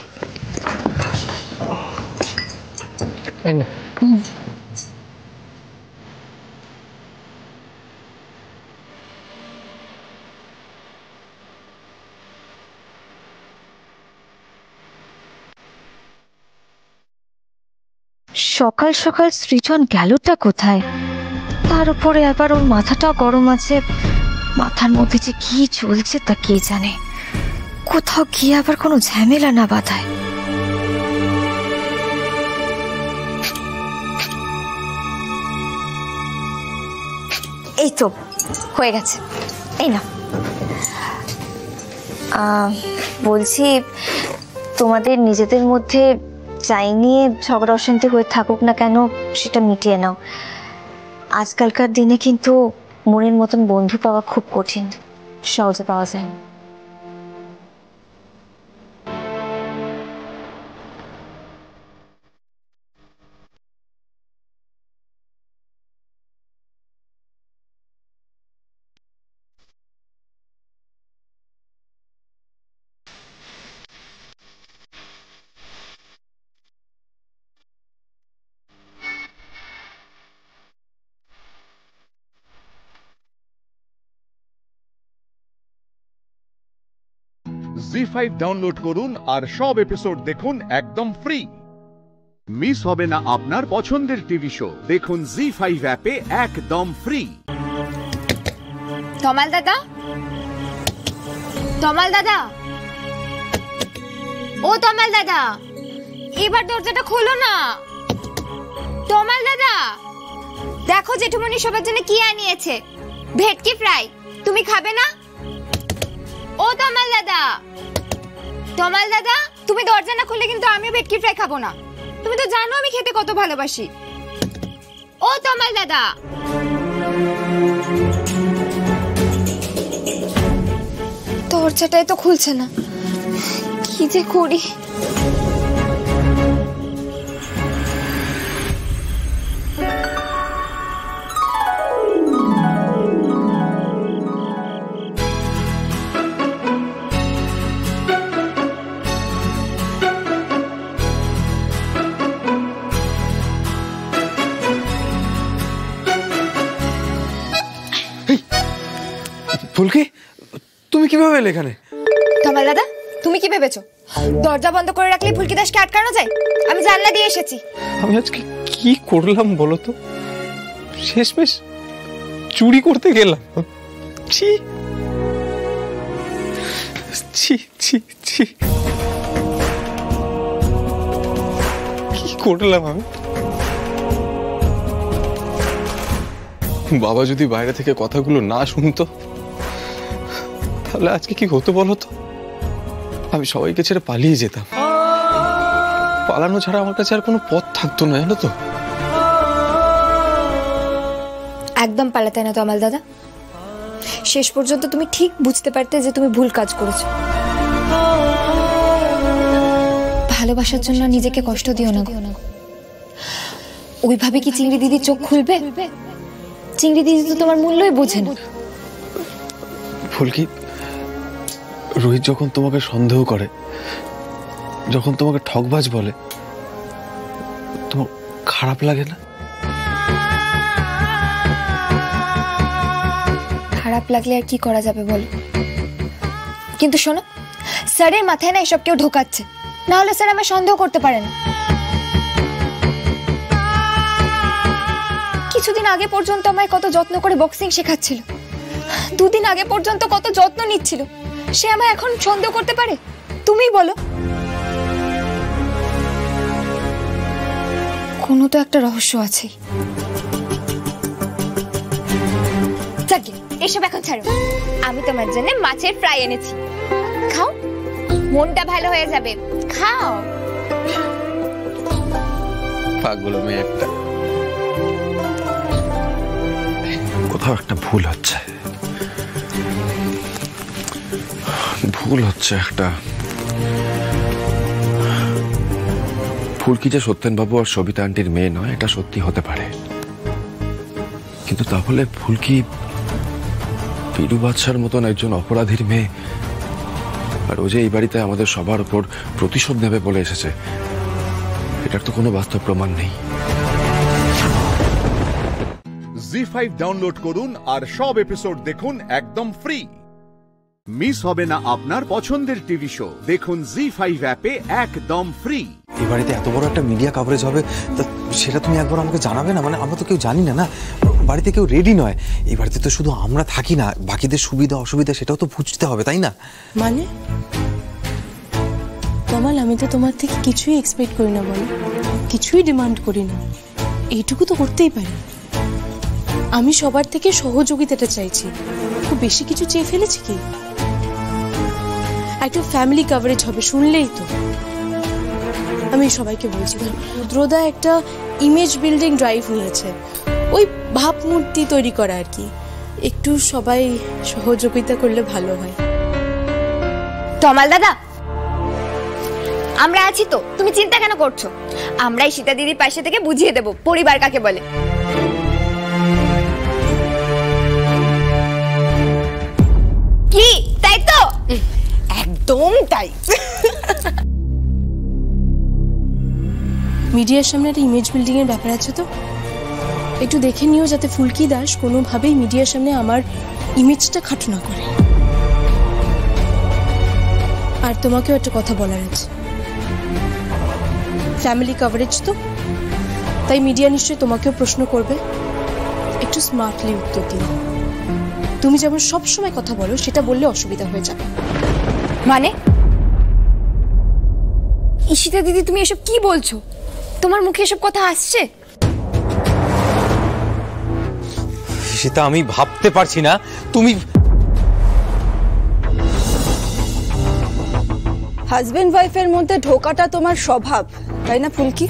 সকাল সকাল সৃজন গেলটা কোথায়? তার উপরে আবার ওর মাথাটাও গরম আছে, মাথার মধ্যে যে কি চলছে তা কে জানে। কোথাও গিয়ে আবার কোনো ঝামেলা না বাঁধায়। এই তো হয়ে গেছে, এই না। বলছি তোমাদের নিজেদের মধ্যে যাই নিয়ে ঝগড়া অশান্তি হয়ে থাকুক না কেন, সেটা মিটিয়ে নাও। আজকালকার দিনে কিন্তু মনের মতন বন্ধু পাওয়া খুব কঠিন, সহজে পাওয়া যায় না। জি5 ডাউনলোড করুন আর সব এপিসোড দেখুন একদম ফ্রি। মিস হবে না আপনার পছন্দের টিভি শো, দেখুন জি5 অ্যাপে একদম ফ্রি। তমাল দাদা, তমাল দাদা, ও তমাল দাদা, এবার দরজাটা খোলো না। তমাল দাদা, দেখো জেঠুমনি সবার জন্য কি আনিয়েছে, ভেটকি ফ্রাই। তুমি খাবে না? ও তমাল দাদা, তমাল দাদা, তুমি দরজা না খুললে কিন্তু আমিও ভেটকি ফ্রাই খাবো না। তুমি তো জানো আমি খেতে কত ভালোবাসি। ও তমাল দাদা, দরজাটাই তো খুলছে না, কি যে করি। ফুলকি, তুমি কিভাবে এলে এখানে? তমাল দাদা, তুমি কি ভেবেছো দরজা বন্ধ করে রাখলে ফুলকি দাসকে আটকানো যায়? আমি জানলা দিয়ে এসেছি। আমি আজকে কি করলাম বলো তো? শেষমেশ চুরি করতে গেলাম। ছি ছি ছি ছি, কি করলাম আমি? বাবা যদি বাইরে থেকে কথাগুলো না শুনতো তাহলে আজকে কি হতো বলো তো? আমি সবাইকে ছেড়ে পালিয়ে যেতাম। পালানো ছাড়া আমার কাছে আর কোনো পথ থাকতো না, জানো তো। একদম পালাতে না তমাল দাদা। শেষ পর্যন্ত তুমি ঠিক বুঝতে পারতে যে তুমি ভুল কাজ করেছো। ভালোবাসার জন্য নিজেকে কষ্ট দিও না গো। ওইভাবে কি চিংড়ি দিদি চোখ খুলবে? চিংড়ি দিদি তো তোমার মূল্যই বোঝে না। ফুলকি, রোহিত যখন তোমাকে সন্দেহ করে, যখন তোমাকে ঠকবাজ বলে, তোমার খারাপ লাগে না? খারাপ লাগলে আর কি করা যাবে বলো। কিন্তু শোনো, স্যারের মাথায় না এসব কেউ ঢোকাচ্ছে, না হলে স্যার আমায় সন্দেহ করতে পারে না। কিছুদিন আগে পর্যন্ত আমায় কত যত্ন করে বক্সিং শেখাচ্ছিল, দুদিন আগে পর্যন্ত কত যত্ন নিচ্ছিল, সে আমায় এখন সন্দেহ করতে পারে? তুমিই বলো। কোনো তো একটা রহস্য আছে। যাকে এসব এখন ছাড়ো, আমি তোমার জন্য মাছের ফ্রাই এনেছি, খাও, মনটা ভালো হয়ে যাবে, খাও। পাগল মেয়ে একটা। কোথাও একটা ভুল হচ্ছে, একটা। ফুলকি যে সত্যেনবাবু আর সবিতা আন্টির মেয়ে নয়, এটা সত্যি হতে পারে, কিন্তু তাহলে ফুলকি পিরু বাদশার মতন একজন অপরাধীর মেয়ে, আর ও যে এই বাড়িতে আমাদের সবার উপর প্রতিশোধ নেবে বলে এসেছে, এটার তো কোনো বাস্তব প্রমাণ নেই। জি5 ডাউনলোড করুন আর সব এপিসোড দেখুন একদম ফ্রি। মিস হবে না আপনার পছন্দের টিভি শো, দেখুন জি5 অ্যাপে একদম ফ্রি। এই বাড়িতে এত বড় একটা মিডিয়া কভারেজ হবে, সেটা তুমি একবার আমাকে জানাবে না? মানে আমরা তো কেউ জানি না, বাড়িতে কেউ রেডি নয়। এই বাড়িতে তো শুধু আমরা থাকি না, বাকিদের সুবিধা অসুবিধা সেটাও তো বুঝতে হবে, তাই না? মানে তমাল, আমি তো তোমার থেকে কিছুই এক্সপেক্ট করি না, বলো, কিছুই ডিমান্ড করি না, এইটুকু তো করতেই পারি। আমি সবার থেকে সহযোগিতাটা চাইছি, খুব বেশি কিছু চেয়ে ফেলেছি কি? একটা ফ্যামিলি কভারেজ হবে শুনলেই তো। আমি সবাইকে বলছি, রুদ্রদা একটা ইমেজ বিল্ডিং ড্রাইভ নিয়েছে, ওই ভাবমূর্তি তৈরি করা আর কি, একটু সবাই সহযোগিতা করলে ভালো হয়। তমাল দাদা, আমরা আছি তো, তুমি চিন্তা কেন করছো? আমরাই সীতা দিদির পাশে থেকে বুঝিয়ে দেব পরিবার কাকে বলে। কি তাই তো? একদম তাই। মিডিয়ার সামনে একটা ইমেজ বিল্ডিং এর ব্যাপার আছে তো, একটু দেখে নিও যাতে ফুলকি দাস কোনোভাবেই মিডিয়ার সামনে আমার ইমেজটা খাটো না করে। আর তোমাকেও একটা কথা বলার আছে, ফ্যামিলি কভারেজ তো, তাই মিডিয়া নিশ্চয়ই তোমাকেও প্রশ্ন করবে, একটু স্মার্টলি উত্তর দিও। তুমি যেমন সব সময় কথা বলো, সেটা বললে অসুবিধা হয়ে যাবে। মানে ঈশিতা দিদি, তুমি এসব কি বলছো? তোমার মুখে এসব কথা আসছে? ঈশিতা, আমি ভাবতে পারছি না তুমি। হাজবেন্ড ওয়াইফের মধ্যে ঢোকাটা তোমার স্বভাব, তাই না ফুলকি?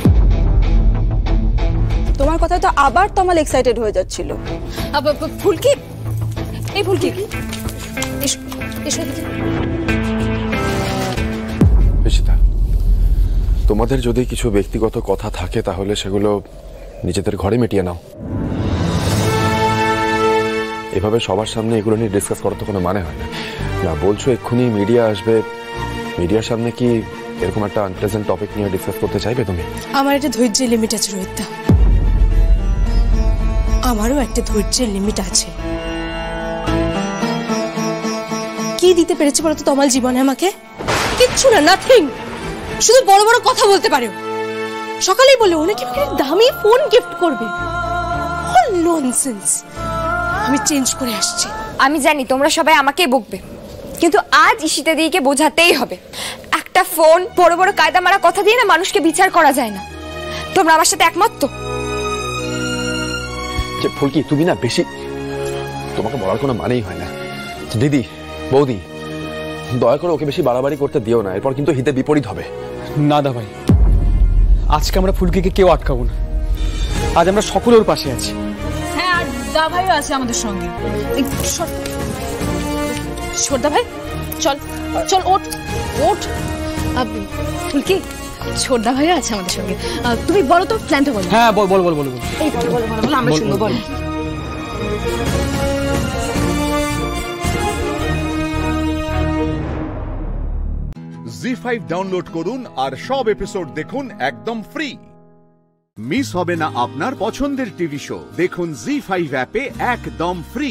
তোমার কথা তো আবার তমাল এক্সাইটেড হয়ে যাচ্ছিল। ফুলকি, এই ফুলকি, এসো। ঈশিতা, তোমাদের যদি কিছু ব্যক্তিগত কথা থাকে তাহলে সেগুলো নিজেদের ঘরে মিটিয়ে নাও। এভাবে সবার সামনে এগুলো নিয়ে ডিসকাস করার তো কোনো মানে হয় না। না বলছো এক্ষুনি মিডিয়া আসবে, মিডিয়ার সামনে কি এরকম একটা আনপ্লেজেন্ট টপিক নিয়ে ডিসকাস করতে চাইবে তুমি? আমার একটা ধৈর্যের লিমিট আছে রোহিতদা, আমারও একটা ধৈর্যের লিমিট আছে। কি দিতে পেরেছে বলতো তমাল জীবনে আমাকে? কিচ্ছু না, নাথিং। শুধু বড় বড় কথা বলতে পারে। সকালেই বলে ও নাকি আমাকে দামি ফোন গিফট করবে। ননসেন্স। আমি চেঞ্জ করে আসছি। আমি জানি তোমরা সবাই আমাকেই বকবে, কিন্তু আজ ঈশিতা দিদিকে বোঝাতেই হবে, একটা ফোন, বড় বড় কায়দা মারা কথা দিয়ে না মানুষকে বিচার করা যায় না। তোমরা আমার সাথে একমত তো? ফুলকি, তুমি না বেশি, তোমাকে বলার কোনো মানেই হয় না। দিদি, বৌদি, দয়া করে ওকে বেশি বাড়াবাড়ি করতে দিও না, এরপর কিন্তু হিতে বিপরীত হবে। না দা ভাই, আজকে আমরা ফুলকিকে কেউ আটকাবো না, আজ আমরা সকলের পাশে আছি। হ্যাঁ, আর ছোটদা ভাইও আছে আমাদের সঙ্গে। ছোটদা ভাই চল চল, ওঠ ওঠ। ফুলকি, ছোটদা ভাইও আছে আমাদের সঙ্গে। তুমি বলো তো, প্ল্যানটা বলো। হ্যাঁ বল বল বল বল বল। এই বলো বলো বলো বলো, আমরা শুনবো, বলো। জি5 ডাউনলোড করুন আর সব এপিসোড দেখুন একদম ফ্রি। মিস হবে না আপনার পছন্দের টিভি শো, দেখুন জি5 অ্যাপে একদম ফ্রি।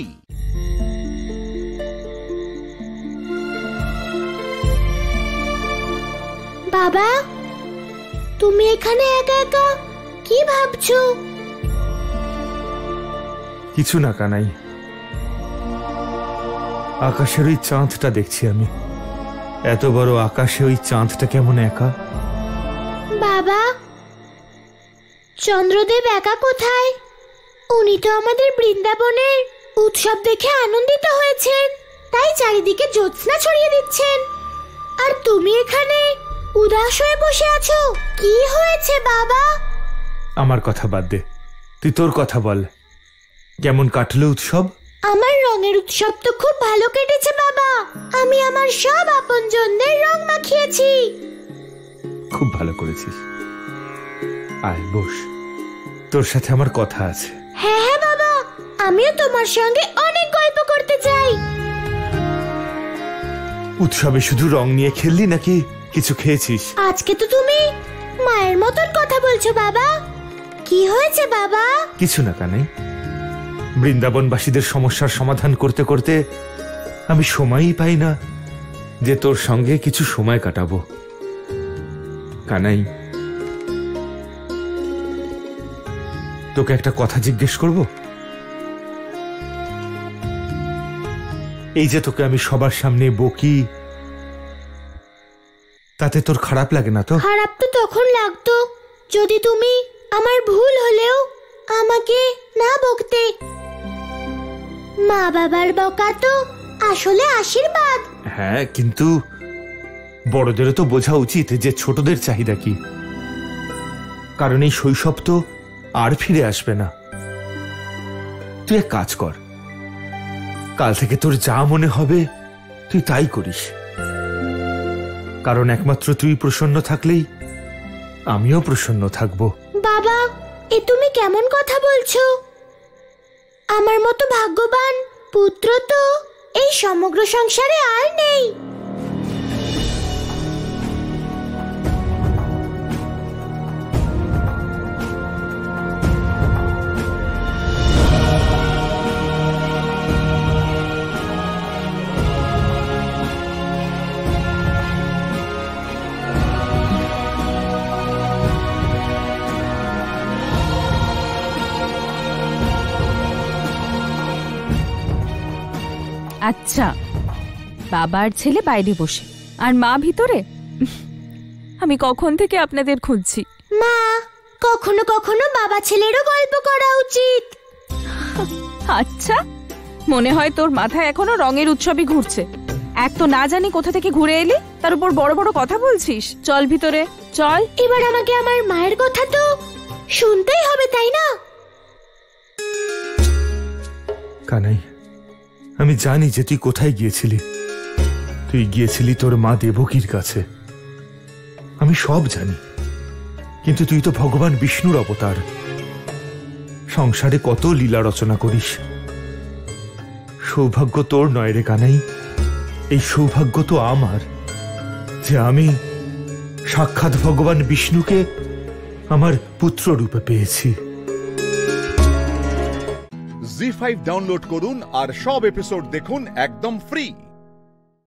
বাবা, তুমি এখানে একা একা কি ভাবছো? কিছু না কানাই, আকাশের ওই চাঁদটা দেখছি আমি। এত বড় আকাশে ওই চাঁদটা কেমন একা। বাবা, চন্দ্রদেব একা কোথায়? উনি তো আমাদের বৃন্দাবনের উৎসব দেখে আনন্দিত হয়েছেন, তাই চারিদিকে জ্যোৎস্না ছড়িয়ে দিচ্ছেন। আর তুমি এখানে উদাস হয়ে বসে আছো, কি হয়েছে বাবা? আমার কথা বাদ দে, তুই তোর কথা বল। কেমন কাটলো উৎসব? আমার রঙের উৎসব তো খুব ভালো কেটেছে বাবা। আমি আমার সব আপনজনদের রং মাখিয়েছি। খুব ভালো করেছিস। আয় বস, তোর সাথে আমার কথা আছে। হ্যাঁ হ্যাঁ বাবা, আমিও তোমার সঙ্গে অনেক গল্প করতে চাই। উৎসবে শুধু রং নিয়ে খেললি নাকি কিছু খেয়েছিস? আজকে তো তুমি মায়ের মতন কথা বলছো বাবা। কি হয়েছে বাবা? কিছু না কানাই, বৃন্দাবনবাসীদের সমস্যার সমাধান করতে করতে আমি সময়ই পাই না যে তোর সঙ্গে কিছু সময় কাটাবো। কানাই, তোকে একটা কথা জিজ্ঞেস করব? এই যে তোকে আমি সবার সামনে বকি, তাতে তোর খারাপ লাগে না তো? খারাপ তো তখন লাগতো যদি তুমি আমার ভুল হলেও আমাকে না বকতে। মা বাবার বকা তো আসলে আশীর্বাদ। হ্যাঁ, কিন্তু বড়দেরও তো বোঝা উচিত যে ছোটদের চাহিদা কি, কারণ এই শৈশব তো আর ফিরে আসবে না। তুই এক কাজ কর, কাল থেকে তোর যা মনে হবে তুই তাই করিস, কারণ একমাত্র তুই প্রসন্ন থাকলেই আমিও প্রসন্ন থাকবো। বাবা, এ তুমি কেমন কথা বলছো? আমার মতো ভাগ্যবান পুত্র তো এই সমগ্র সংসারে আর নেই। আচ্ছা, বাবার ছেলে বাইরে বসে আর মা ভিতরে। আমি কখন থেকে আপনাদের খুঁজছি। মা, কখনো কখনো বাবা ছেলেরও গল্প করা উচিত। আচ্ছা, মনে হয় তোর মাথায় এখনো রঙের উৎসবই ঘুরছে। এক তো না জানি কোথা থেকে ঘুরে এলি, তার উপর বড় বড় কথা বলছিস। চল ভিতরে চল। এবার আমাকে আমার মায়ের কথা তো শুনতেই হবে, তাই না? কানাই, আমি জানি যে তুই কোথায় গিয়েছিলি। তুই গিয়েছিলি তোর মা দেবকীর কাছে, আমি সব জানি। কিন্তু তুই তো ভগবান বিষ্ণুর অবতার, সংসারে কত লীলা রচনা করিস। সৌভাগ্য তোর নয় রে কানাই, এই সৌভাগ্য তো আমার যে আমি সাক্ষাৎ ভগবান বিষ্ণুকে আমার পুত্র রূপে পেয়েছি। জি5 ডাউনলোড করুন আর সব এপিসোড দেখুন একদম ফ্রি।